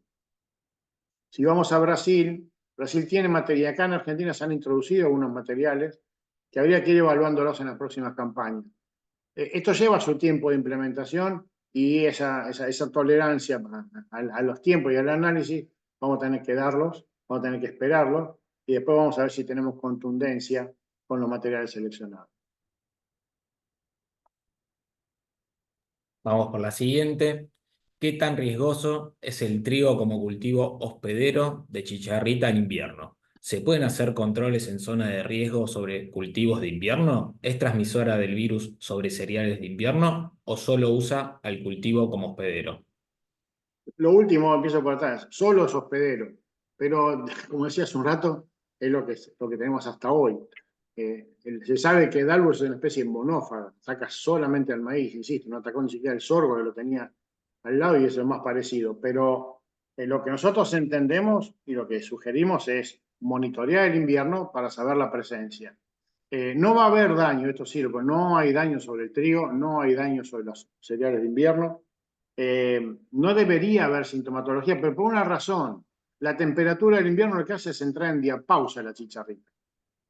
Si vamos a Brasil, Brasil tiene materia, acá en Argentina se han introducido algunos materiales que habría que ir evaluándolos en las próximas campañas. Esto lleva su tiempo de implementación y esa tolerancia a los tiempos y al análisis vamos a tener que darlos, vamos a tener que esperarlos y después vamos a ver si tenemos contundencia con los materiales seleccionados. Vamos por la siguiente. ¿Qué tan riesgoso es el trigo como cultivo hospedero de chicharrita en invierno? ¿Se pueden hacer controles en zona de riesgo sobre cultivos de invierno? ¿Es transmisora del virus sobre cereales de invierno o solo usa al cultivo como hospedero? Lo último, empiezo por atrás, solo es hospedero, pero como decía hace un rato, es lo que tenemos hasta hoy. Se sabe que Dalbus es una especie monófaga, ataca solamente al maíz, insisto, no atacó ni siquiera el sorgo que lo tenía al lado y es lo más parecido, pero lo que nosotros entendemos y lo que sugerimos es monitorear el invierno para saber la presencia. No va a haber daño, esto sirve, porque no hay daño sobre el trigo, no hay daño sobre los cereales de invierno. No debería haber sintomatología, pero por una razón. La temperatura del invierno lo que hace es entrar en diapausa la chicharrita.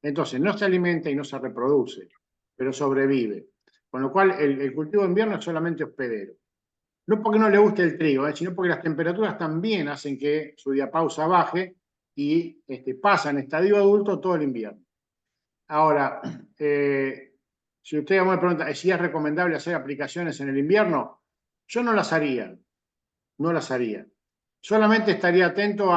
Entonces no se alimenta y no se reproduce, pero sobrevive. Con lo cual el cultivo de invierno es solamente hospedero. No porque no le guste el trigo, sino porque las temperaturas también hacen que su diapausa baje y pasa en estadio adulto todo el invierno. Ahora, si usted me pregunta si es recomendable hacer aplicaciones en el invierno, yo no las haría, no las haría. Solamente estaría atento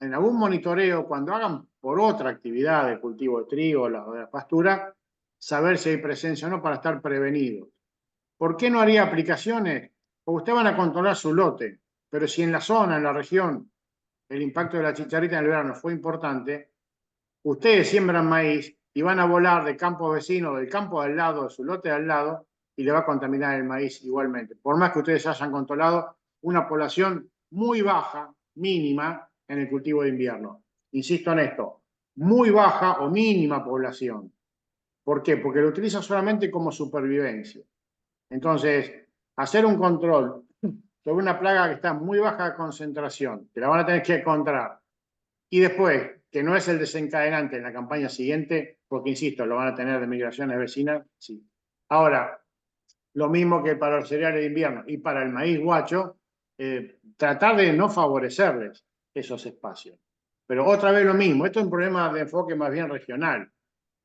en algún monitoreo, cuando hagan por otra actividad de cultivo de trigo o de la pastura, saber si hay presencia o no para estar prevenidos. ¿Por qué no haría aplicaciones? Porque ustedes van a controlar su lote, pero si en la zona, en la región, el impacto de la chicharrita en el verano fue importante, ustedes siembran maíz y van a volar de campo vecino, del campo al lado, de su lote al lado, y le va a contaminar el maíz igualmente. Por más que ustedes hayan controlado una población muy baja, mínima, en el cultivo de invierno. Insisto en esto, muy baja o mínima población. ¿Por qué? Porque lo utiliza solamente como supervivencia. Entonces, hacer un control sobre una plaga que está en muy baja concentración, que la van a tener que encontrar, y después, que no es el desencadenante en la campaña siguiente, porque insisto, lo van a tener de migraciones vecinas, sí. Ahora, lo mismo que para los cereales de invierno y para el maíz guacho, tratar de no favorecerles esos espacios. Pero otra vez lo mismo, esto es un problema de enfoque más bien regional.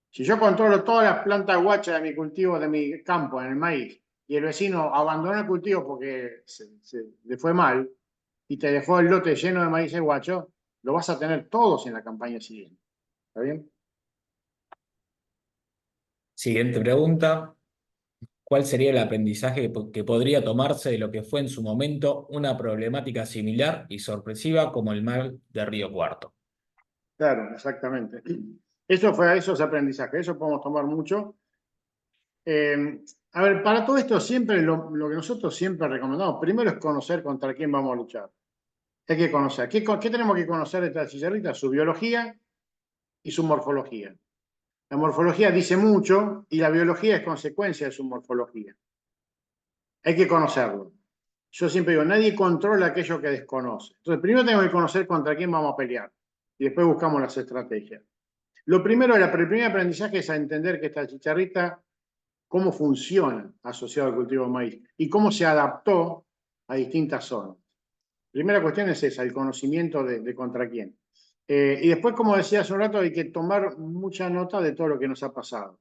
Si yo controlo todas las plantas guachas de mi cultivo, de mi campo, en el maíz, y el vecino abandonó el cultivo porque le fue mal, y te dejó el lote lleno de maíz guacho, lo vas a tener todos en la campaña siguiente. ¿Está bien? Siguiente pregunta. ¿Cuál sería el aprendizaje que podría tomarse de lo que fue en su momento una problemática similar y sorpresiva como el mal de Río Cuarto? Claro, exactamente. Eso fue esos aprendizajes, eso podemos tomar mucho. A ver, para todo esto siempre lo que nosotros siempre recomendamos, primero es conocer contra quién vamos a luchar. Hay que conocer. ¿Qué tenemos que conocer de esta chicharrita? Su biología y su morfología. La morfología dice mucho y la biología es consecuencia de su morfología. Hay que conocerlo. Yo siempre digo, nadie controla aquello que desconoce. Entonces, primero tengo que conocer contra quién vamos a pelear y después buscamos las estrategias. Lo primero, el primer aprendizaje es a entender que esta chicharrita, cómo funciona asociado al cultivo de maíz y cómo se adaptó a distintas zonas. Primera cuestión es esa, el conocimiento de contra quién. Y después, como decía hace un rato, hay que tomar mucha nota de todo lo que nos ha pasado.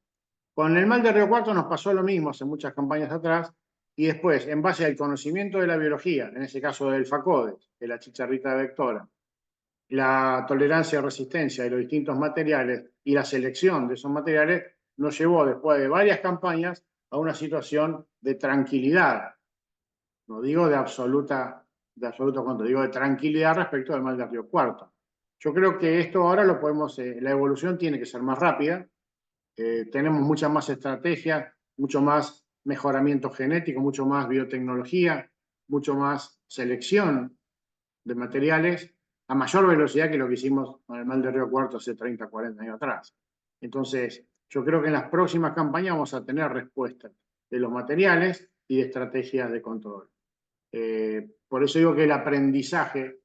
Con el mal de Río Cuarto nos pasó lo mismo hace muchas campañas atrás, y después, en base al conocimiento de la biología, en ese caso del FACODES, de la chicharrita vectora, la tolerancia a resistencia de los distintos materiales y la selección de esos materiales, nos llevó después de varias campañas a una situación de tranquilidad. No digo de absoluto control, digo de tranquilidad respecto al mal de Río Cuarto. Yo creo que esto ahora lo podemos, la evolución tiene que ser más rápida, tenemos muchas más estrategias, mucho más mejoramiento genético, mucho más biotecnología, mucho más selección de materiales a mayor velocidad que lo que hicimos con el mal de Río Cuarto hace 30, 40 años atrás. Entonces, yo creo que en las próximas campañas vamos a tener respuestas de los materiales y de estrategias de control. Por eso digo que el aprendizaje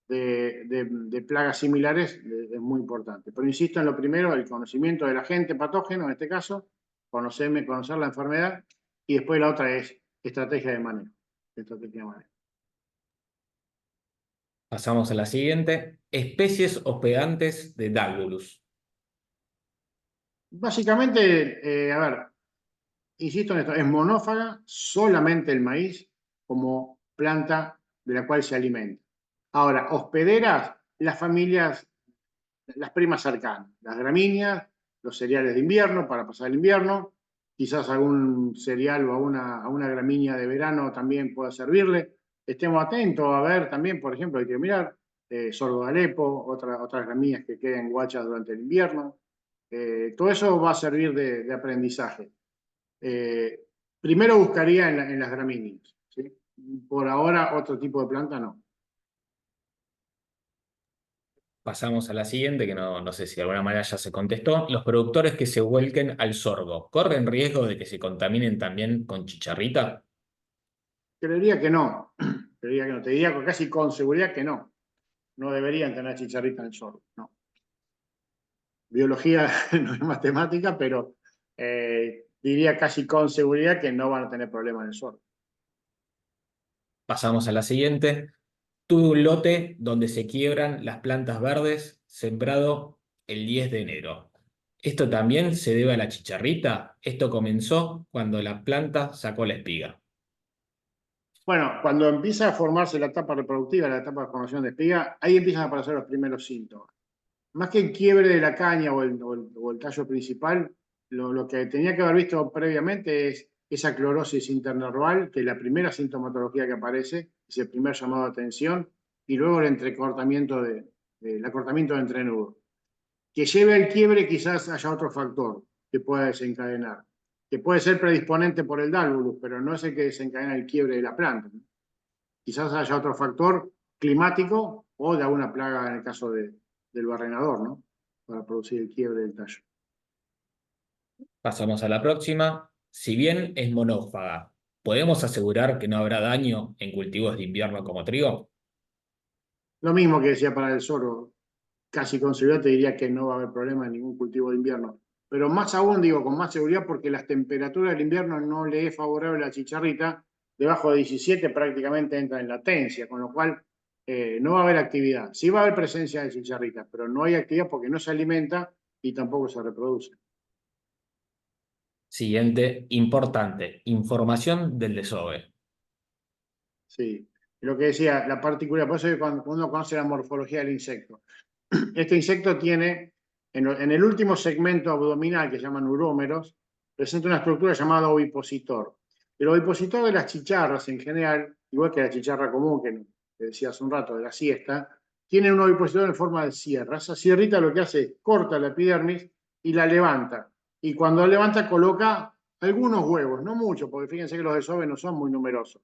de plagas similares es muy importante. Pero insisto en lo primero, el conocimiento del agente patógeno, en este caso, conocer la enfermedad, y después la otra es estrategia de manejo. Pasamos a la siguiente. Especies hospedantes de Dagulus. Básicamente, a ver, insisto en esto, es monófaga solamente el maíz como planta de la cual se alimenta. Ahora, hospederas, las familias, las primas cercanas, las gramíneas, los cereales de invierno para pasar el invierno, quizás algún cereal o a una gramínea de verano también pueda servirle. Estemos atentos a ver también, por ejemplo, hay que mirar sorgo de Alepo, otras gramíneas que queden guachas durante el invierno. Todo eso va a servir de aprendizaje. Primero buscaría en las gramíneas, ¿sí? Por ahora otro tipo de planta no. Pasamos a la siguiente, que no sé si de alguna manera ya se contestó. Los productores que se vuelquen al sorgo, ¿corren riesgo de que se contaminen también con chicharrita? Creería que no. Creería que no. Te diría casi con seguridad que no. No deberían tener chicharrita en el sorgo. No. Biología no es matemática, pero diría casi con seguridad que no van a tener problemas en el sorgo. Pasamos a la siguiente. Tuve un lote donde se quiebran las plantas verdes, sembrado el 10 de enero. ¿Esto también se debe a la chicharrita? Esto comenzó cuando la planta sacó la espiga. Bueno, cuando empieza a formarse la etapa reproductiva, la etapa de formación de espiga, ahí empiezan a aparecer los primeros síntomas. Más que el quiebre de la caña o el tallo principal, lo que tenía que haber visto previamente es esa clorosis internerval, que es la primera sintomatología que aparece, es el primer llamado de atención, y luego el entrecortamiento el acortamiento de entrenudo. Que lleve al quiebre quizás haya otro factor que pueda desencadenar, que puede ser predisponente por el dálvulus, pero no es el que desencadena el quiebre de la planta, ¿no? Quizás haya otro factor climático o de alguna plaga en el caso del barrenador, ¿no? Para producir el quiebre del tallo. Pasamos a la próxima. Si bien es monófaga, ¿podemos asegurar que no habrá daño en cultivos de invierno como trigo? Lo mismo que decía para el sorgo, casi con seguridad te diría que no va a haber problema en ningún cultivo de invierno. Pero más aún digo con más seguridad porque las temperaturas del invierno no le es favorable a la chicharrita. Debajo de 17 prácticamente entra en latencia, con lo cual no va a haber actividad. Sí va a haber presencia de chicharrita, pero no hay actividad porque no se alimenta y tampoco se reproduce. Siguiente, importante, información del desove. Sí, lo que decía, la particularidad, por eso es que cuando uno conoce la morfología del insecto, este insecto tiene en el último segmento abdominal que se llaman urómeros, presenta una estructura llamada ovipositor. El ovipositor de las chicharras en general, igual que la chicharra común que decía hace un rato de la siesta, tiene un ovipositor en forma de sierra. Esa sierrita lo que hace es corta la epidermis y la levanta. Y cuando la levanta coloca algunos huevos, no muchos, porque fíjense que los desove no son muy numerosos.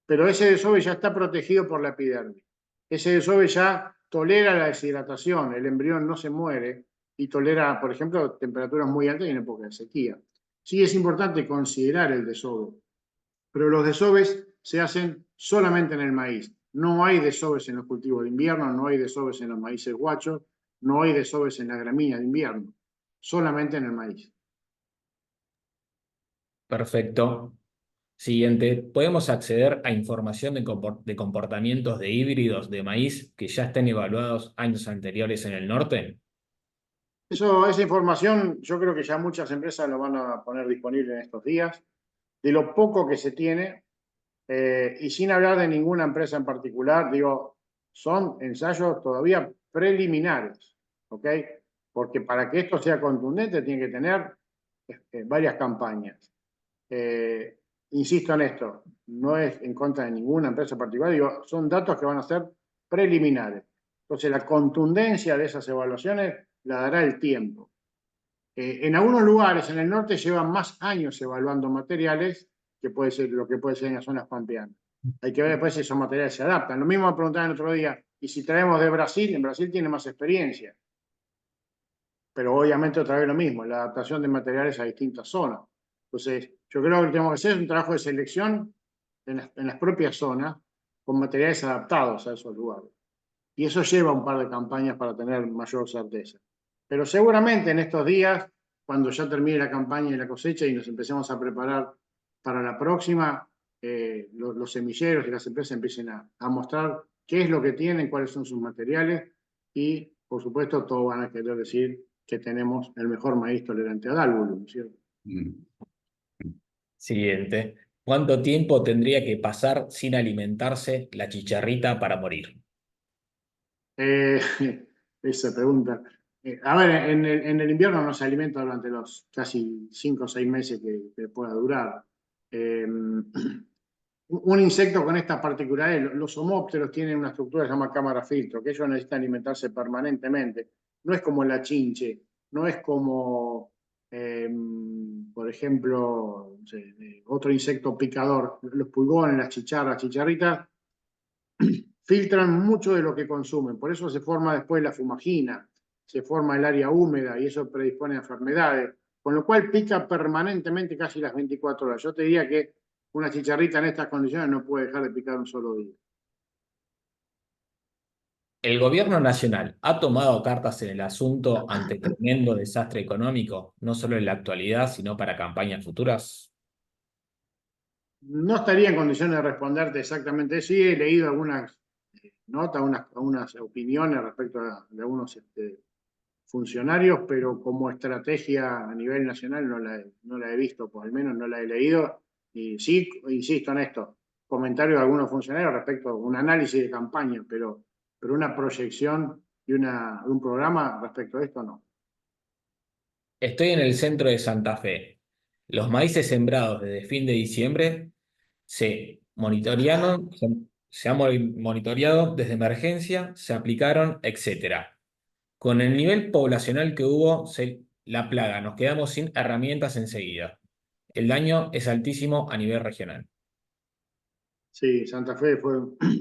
Pero ese desove ya está protegido por la epidermis. Ese desove ya tolera la deshidratación, el embrión no se muere y tolera, por ejemplo, temperaturas muy altas y en época de sequía. Sí es importante considerar el desove, pero los desoves se hacen solamente en el maíz. No hay desoves en los cultivos de invierno, no hay desoves en los maíces guachos, no hay desoves en la gramínea de invierno, solamente en el maíz. Perfecto. Siguiente, ¿podemos acceder a información de comportamientos de híbridos de maíz que ya estén evaluados años anteriores en el norte? Esa información yo creo que ya muchas empresas lo van a poner disponible en estos días. De lo poco que se tiene, y sin hablar de ninguna empresa en particular, digo, son ensayos todavía preliminares, ¿ok? Porque para que esto sea contundente tiene que tener varias campañas. Insisto en esto, no es en contra de ninguna empresa particular, digo, son datos que van a ser preliminares. Entonces, la contundencia de esas evaluaciones la dará el tiempo. En algunos lugares en el norte llevan más años evaluando materiales que puede ser lo que puede ser en las zonas pampeanas. Hay que ver después si esos materiales se adaptan. Lo mismo me preguntaban el otro día, y si traemos de Brasil, en Brasil tiene más experiencia. Pero obviamente otra vez lo mismo, la adaptación de materiales a distintas zonas. Entonces, yo creo que lo que tenemos que hacer es un trabajo de selección en las propias zonas con materiales adaptados a esos lugares. Y eso lleva un par de campañas para tener mayor certeza. Pero seguramente en estos días, cuando ya termine la campaña y la cosecha y nos empecemos a preparar para la próxima, los semilleros y las empresas empiecen a mostrar qué es lo que tienen, cuáles son sus materiales y, por supuesto, todos van a querer decir que tenemos el mejor maíz tolerante a dálvulo, ¿no es cierto? Siguiente, ¿cuánto tiempo tendría que pasar sin alimentarse la chicharrita para morir? Eh, esa pregunta. A ver, en el invierno no se alimenta durante los casi 5 o 6 meses que pueda durar. Un insecto con estas particularidades, los homópteros tienen una estructura que se llama cámara filtro, que ellos necesitan alimentarse permanentemente. No es como la chinche, no es como, por ejemplo, no sé, otro insecto picador, los pulgones, las chicharras, chicharritas, filtran mucho de lo que consumen. Por eso se forma después la fumagina, se forma el área húmeda y eso predispone a enfermedades. Con lo cual pica permanentemente casi las 24 horas. Yo te diría que una chicharrita en estas condiciones no puede dejar de picar un solo día. ¿El gobierno nacional ha tomado cartas en el asunto ante tremendo desastre económico, no solo en la actualidad, sino para campañas futuras? No estaría en condiciones de responderte exactamente. Sí, he leído algunas notas, algunas opiniones respecto de algunos funcionarios, pero como estrategia a nivel nacional no la he visto, por al menos no la he leído. Y sí, insisto en esto, comentarios de algunos funcionarios respecto a un análisis de campaña, pero una proyección y un programa respecto a esto no. Estoy en el centro de Santa Fe. Los maíces sembrados desde fin de diciembre se han monitoreado desde emergencia, se aplicaron, etcétera. Con el nivel poblacional que hubo, la plaga, nos quedamos sin herramientas enseguida. El daño es altísimo a nivel regional. Sí, Santa Fe fue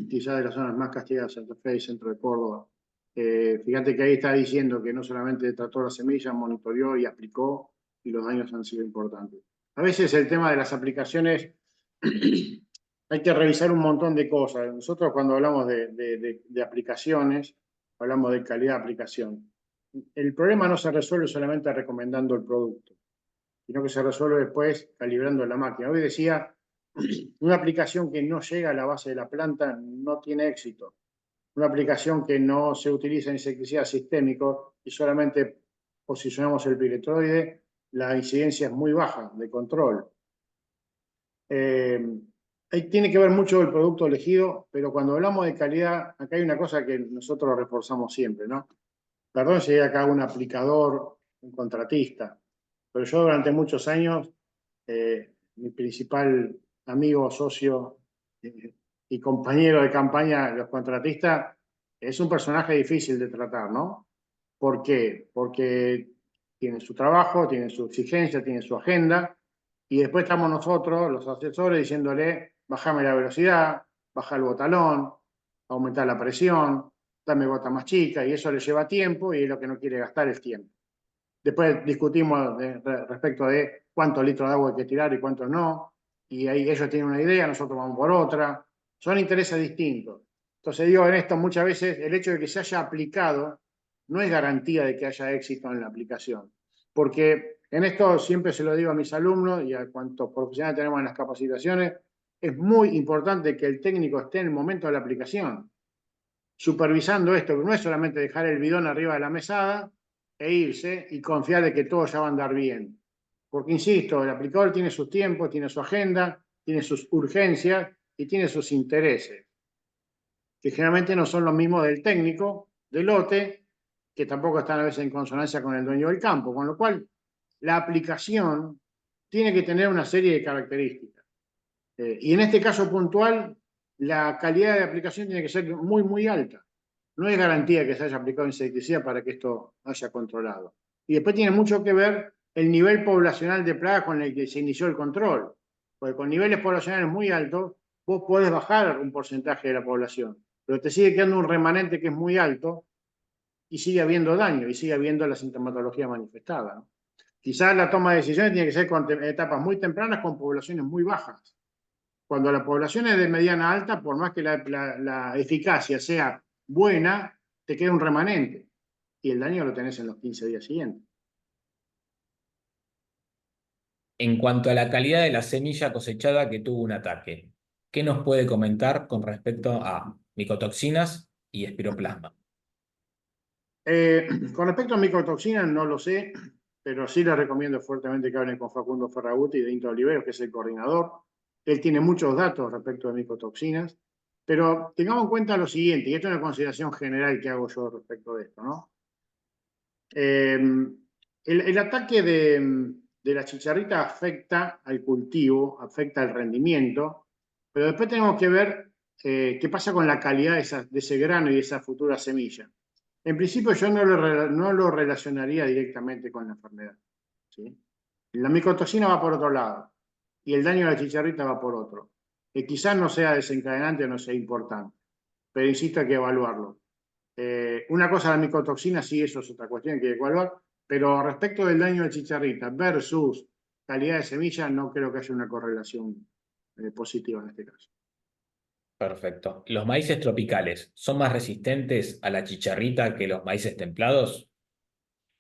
quizás de las zonas más castigadas, Santa Fe y centro de Córdoba. Fíjate que ahí está diciendo que no solamente trató la semilla, monitoreó y aplicó, y los daños han sido importantes. A veces el tema de las aplicaciones, hay que revisar un montón de cosas. Nosotros cuando hablamos de aplicaciones, hablamos de calidad de aplicación. El problema no se resuelve solamente recomendando el producto, sino que se resuelve después calibrando la máquina. Hoy decía, una aplicación que no llega a la base de la planta no tiene éxito. Una aplicación que no se utiliza insecticida sistémico y solamente posicionamos el piretroide, la incidencia es muy baja de control. Tiene que ver mucho el producto elegido, pero cuando hablamos de calidad, acá hay una cosa que nosotros reforzamos siempre, ¿no? Perdón si hay acá un aplicador, un contratista, pero yo durante muchos años, mi principal amigo, socio y compañero de campaña, los contratistas, es un personaje difícil de tratar, ¿no? ¿Por qué? Porque tiene su trabajo, tiene su exigencia, tiene su agenda, y después estamos nosotros, los asesores, diciéndole, bájame la velocidad, baja el botalón, aumentar la presión, dame gota más chica, y eso le lleva tiempo y es lo que no quiere gastar el tiempo. Después discutimos respecto de cuántos litros de agua hay que tirar y cuántos no, y ahí ellos tienen una idea, nosotros vamos por otra. Son intereses distintos. Entonces digo, en esto muchas veces el hecho de que se haya aplicado no es garantía de que haya éxito en la aplicación. Porque en esto siempre se lo digo a mis alumnos y a cuantos profesionales tenemos en las capacitaciones, es muy importante que el técnico esté en el momento de la aplicación, supervisando esto, que no es solamente dejar el bidón arriba de la mesada e irse y confiar de que todo ya va a andar bien. Porque, insisto, el aplicador tiene sus tiempos, tiene su agenda, tiene sus urgencias y tiene sus intereses, que generalmente no son los mismos del técnico, del lote, que tampoco están a veces en consonancia con el dueño del campo, con lo cual la aplicación tiene que tener una serie de características. Y en este caso puntual, la calidad de aplicación tiene que ser muy, muy alta. No es garantía que se haya aplicado insecticida para que esto haya controlado. Y después tiene mucho que ver el nivel poblacional de plagas con el que se inició el control. Porque con niveles poblacionales muy altos, vos podés bajar un porcentaje de la población, pero te sigue quedando un remanente que es muy alto y sigue habiendo daño y sigue habiendo la sintomatología manifestada, ¿no? Quizás la toma de decisiones tiene que ser con etapas muy tempranas con poblaciones muy bajas. Cuando la población es de mediana alta, por más que la eficacia sea buena, te queda un remanente y el daño lo tenés en los 15 días siguientes. En cuanto a la calidad de la semilla cosechada que tuvo un ataque, ¿qué nos puede comentar con respecto a micotoxinas y espiroplasma? Con respecto a micotoxinas, no lo sé, pero sí les recomiendo fuertemente que hablen con Facundo Ferraguti de Into Oliveros, que es el coordinador. Él tiene muchos datos respecto a micotoxinas, pero tengamos en cuenta lo siguiente, y esto es una consideración general que hago yo respecto de esto, ¿no? El ataque de la chicharrita afecta al cultivo, afecta al rendimiento, pero después tenemos que ver qué pasa con la calidad de ese grano y de esa futura semilla. En principio yo no lo relacionaría directamente con la enfermedad, ¿sí? La micotoxina va por otro lado y el daño de la chicharrita va por otro, que quizás no sea desencadenante o no sea importante, pero insisto, hay que evaluarlo. Una cosa la micotoxina, sí, eso es otra cuestión que hay que evaluar, pero respecto del daño de chicharrita versus calidad de semilla, no creo que haya una correlación positiva en este caso. Perfecto. ¿Los maíces tropicales son más resistentes a la chicharrita que los maíces templados?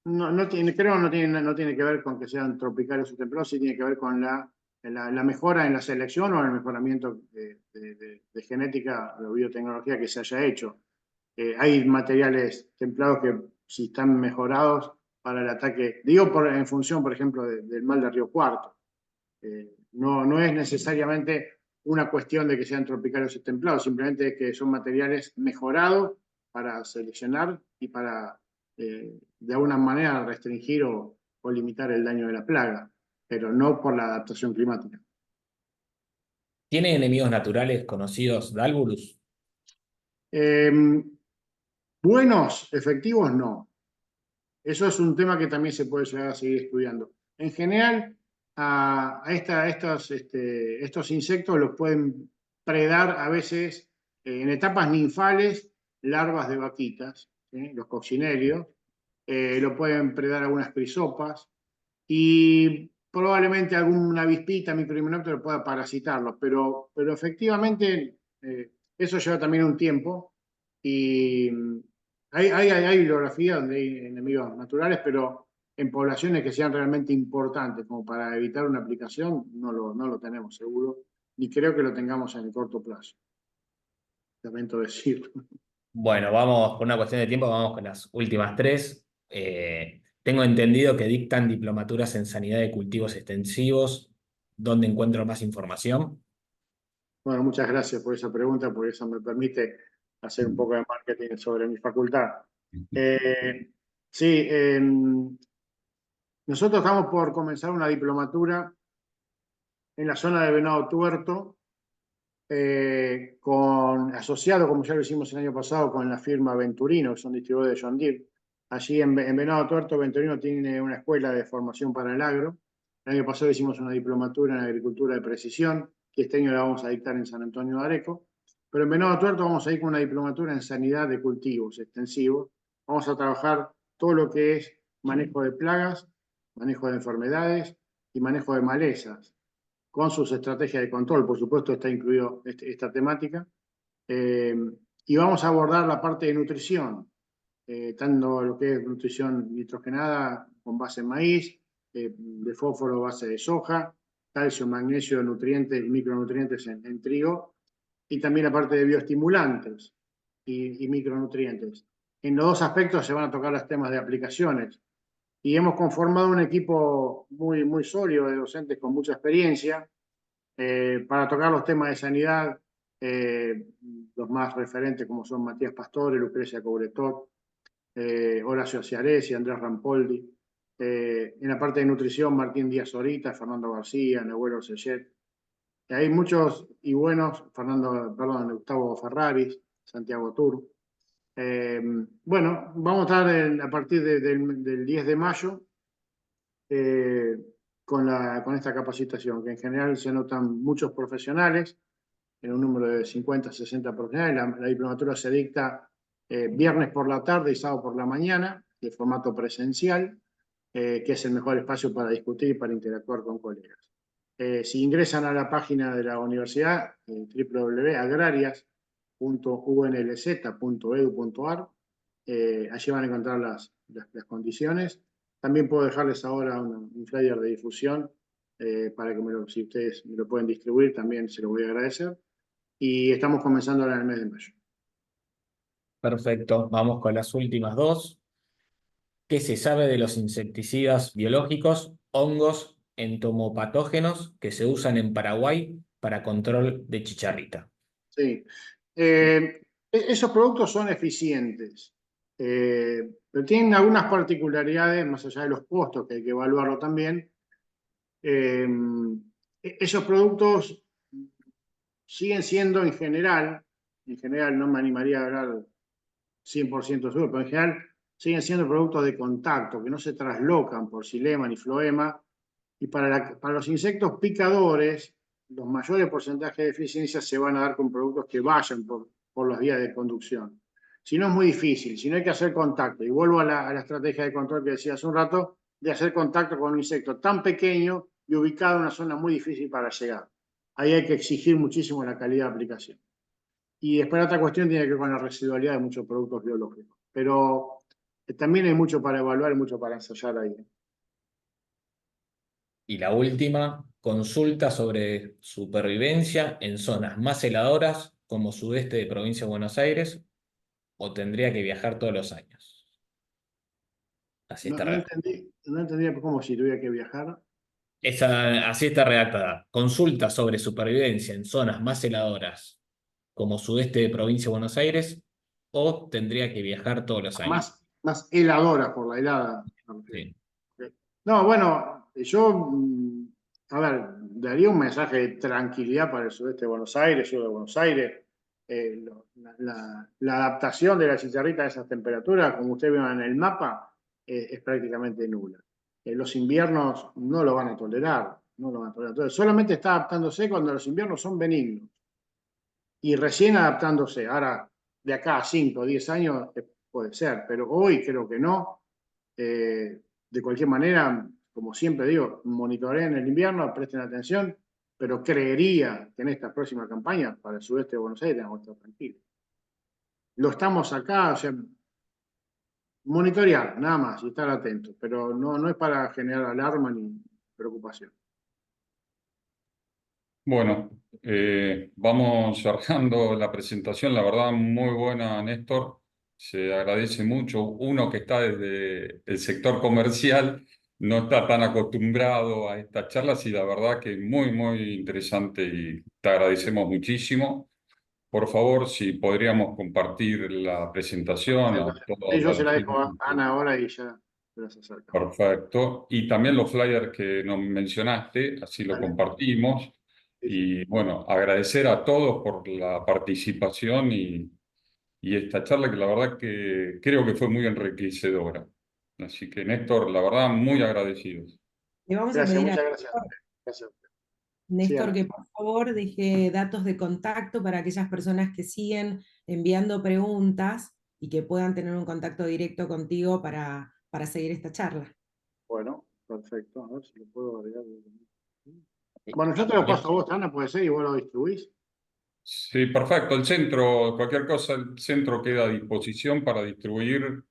No tiene, creo que no tiene que ver con que sean tropicales o templados, sí tiene que ver con la mejora en la selección o en el mejoramiento de genética o biotecnología que se haya hecho. Hay materiales templados que si están mejorados para el ataque, digo en función, por ejemplo, del mal de Río Cuarto. No es necesariamente una cuestión de que sean tropicales o templados, simplemente que son materiales mejorados para seleccionar y para, de alguna manera, restringir o limitar el daño de la plaga, pero no por la adaptación climática. ¿Tiene enemigos naturales conocidos Dalburus? Eh, Buenos, efectivos, no. Eso es un tema que también se puede llegar a seguir estudiando. En general, estos insectos los pueden predar a veces en etapas ninfales larvas de vaquitas, ¿sí? Los coccinelios, lo pueden predar algunas crisopas y probablemente alguna avispita, microhimenóptero pueda parasitarlos, pero efectivamente eso lleva también un tiempo y hay bibliografía donde hay enemigos naturales, pero en poblaciones que sean realmente importantes como para evitar una aplicación, no lo tenemos seguro, ni creo que lo tengamos en el corto plazo. Lamento decirlo. Bueno, vamos, por una cuestión de tiempo, vamos con las últimas tres. Tengo entendido que dictan diplomaturas en sanidad de cultivos extensivos. ¿Dónde encuentro más información? Bueno, muchas gracias por esa pregunta, porque eso me permite hacer un poco de marketing sobre mi facultad. Sí, Nosotros estamos por comenzar una diplomatura en la zona de Venado Tuerto, asociado, como ya lo hicimos el año pasado, con la firma Venturino, que son distribuidores de John Deere. Allí en Venado Tuerto, Venturino tiene una escuela de formación para el agro. El año pasado hicimos una diplomatura en agricultura de precisión, que este año la vamos a dictar en San Antonio de Areco. Pero en Venado Tuerto vamos a ir con una diplomatura en sanidad de cultivos extensivos. Vamos a trabajar todo lo que es manejo de plagas, manejo de enfermedades y manejo de malezas, con sus estrategias de control. Por supuesto, está incluido esta temática. Y vamos a abordar la parte de nutrición, tanto lo que es nutrición nitrogenada con base en maíz, de fósforo base de soja, calcio, magnesio, nutrientes y micronutrientes en trigo, y también la parte de bioestimulantes y micronutrientes. En los dos aspectos se van a tocar los temas de aplicaciones. Y hemos conformado un equipo muy sólido de docentes con mucha experiencia para tocar los temas de sanidad, los más referentes como son Matías Pastore, Lucrecia Cobretot, Horacio Ciaresi, Andrés Rampoldi. En la parte de nutrición, Martín Díaz Zorita, Fernando García, Neuelo Sellet. Hay muchos y buenos, Gustavo Ferraris, Santiago Tur. Bueno, vamos a estar a partir del 10 de mayo con esta capacitación, que en general se notan muchos profesionales, en un número de 50, 60 profesionales. La diplomatura se dicta viernes por la tarde y sábado por la mañana, de formato presencial, que es el mejor espacio para discutir y para interactuar con colegas. Si ingresan a la página de la universidad, www.agrarias.unlz.edu.ar, allí van a encontrar las condiciones. También puedo dejarles ahora un flyer de difusión para que si ustedes me lo pueden distribuir, también se lo voy a agradecer. Y estamos comenzando ahora en el mes de mayo. Perfecto, vamos con las últimas dos. ¿Qué se sabe de los insecticidas biológicos, hongos, entomopatógenos que se usan en Paraguay para control de chicharrita? Sí. Esos productos son eficientes, pero tienen algunas particularidades, más allá de los costos, que hay que evaluarlo también. Esos productos siguen siendo en general no me animaría a hablar 100% seguro, pero en general siguen siendo productos de contacto, que no se traslocan por xilema ni floema, y para los insectos picadores, los mayores porcentajes de eficiencia se van a dar con productos que vayan por las vías de conducción. Si no es muy difícil, si no hay que hacer contacto, y vuelvo a la estrategia de control que decía hace un rato, de hacer contacto con un insecto tan pequeño y ubicado en una zona muy difícil para llegar. Ahí hay que exigir muchísimo la calidad de aplicación. Y después otra cuestión tiene que ver con la residualidad de muchos productos biológicos. Pero también hay mucho para evaluar y mucho para ensayar ahí. Y la última, consulta sobre supervivencia en zonas más heladoras como sudeste de provincia de Buenos Aires, o tendría que viajar todos los años. Así está redactada. No entendí cómo si tuviera que viajar. Así está redactada. Consulta sobre supervivencia en zonas más heladoras como sudeste de provincia de Buenos Aires, o tendría que viajar todos los años. Más heladora por la helada. Sí. No, bueno, yo, a ver, daría un mensaje de tranquilidad para el sudeste de Buenos Aires, sur de Buenos Aires. La adaptación de la chicharrita a esas temperaturas, como ustedes ven en el mapa, es prácticamente nula. Los inviernos no lo van a tolerar, no lo van a tolerar. Entonces, solamente está adaptándose cuando los inviernos son benignos. Y recién adaptándose. Ahora, de acá a 5 o 10 años puede ser, pero hoy creo que no. De cualquier manera, como siempre digo, monitoreen el invierno, presten atención, pero creería que en esta próxima campaña para el sudeste de Buenos Aires tenemos que estar tranquilos. Lo estamos acá, o sea, monitorear, nada más, y estar atentos, pero no es para generar alarma ni preocupación. Bueno, vamos cerrando la presentación, la verdad muy buena, Néstor, se agradece mucho. Uno que está desde el sector comercial no está tan acostumbrado a estas charlas y la verdad que muy interesante y te agradecemos muchísimo. Por favor, si podríamos compartir la presentación a toda Sí, yo la se la dejo a gente. Ana ahora y ya se las acerca. Perfecto. Y también los flyers que nos mencionaste, así lo Vale. compartimos. Sí, sí. Y bueno, agradecer a todos por la participación y esta charla que la verdad que creo que fue muy enriquecedora. Así que Néstor, la verdad, muy agradecidos. Le vamos a Gracias, pedir a muchas gracias. Gracias. Néstor Ana. que por favor deje datos de contacto para aquellas personas que siguen enviando preguntas y que puedan tener un contacto directo contigo para seguir esta charla. Bueno, perfecto. A ver si lo puedo agregar. Bueno, yo te lo paso a vos, Ana, puede ser, y vos lo distribuís. Sí, perfecto. El centro, cualquier cosa, el centro queda a disposición para distribuir,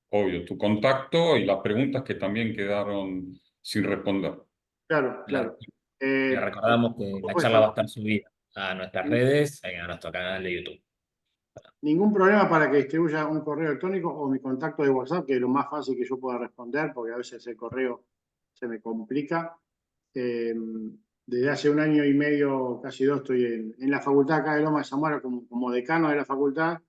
obvio, tu contacto y las preguntas que también quedaron sin responder. Claro, claro. Le recordamos que la Pues, charla va a estar subida a nuestras redes y a nuestro canal de YouTube. ningún problema para que distribuya un correo electrónico o mi contacto de WhatsApp, que es lo más fácil que yo pueda responder, porque a veces el correo se me complica. Desde hace 1 año y medio, casi 2, estoy en la facultad acá de Loma de Zamora como decano de la facultad.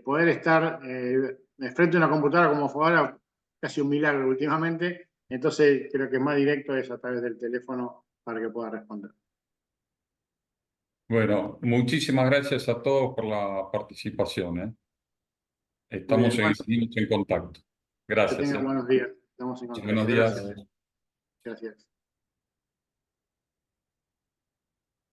Poder estar frente a una computadora como fue ahora, casi un milagro últimamente. Entonces creo que más directo es a través del teléfono para que pueda responder. Bueno, muchísimas gracias a todos por la participación, ¿eh? Muy Estamos bien, en contacto. que Gracias, tengan ¿eh? buenos días. Estamos en contacto. Buenos días. Gracias. Gracias.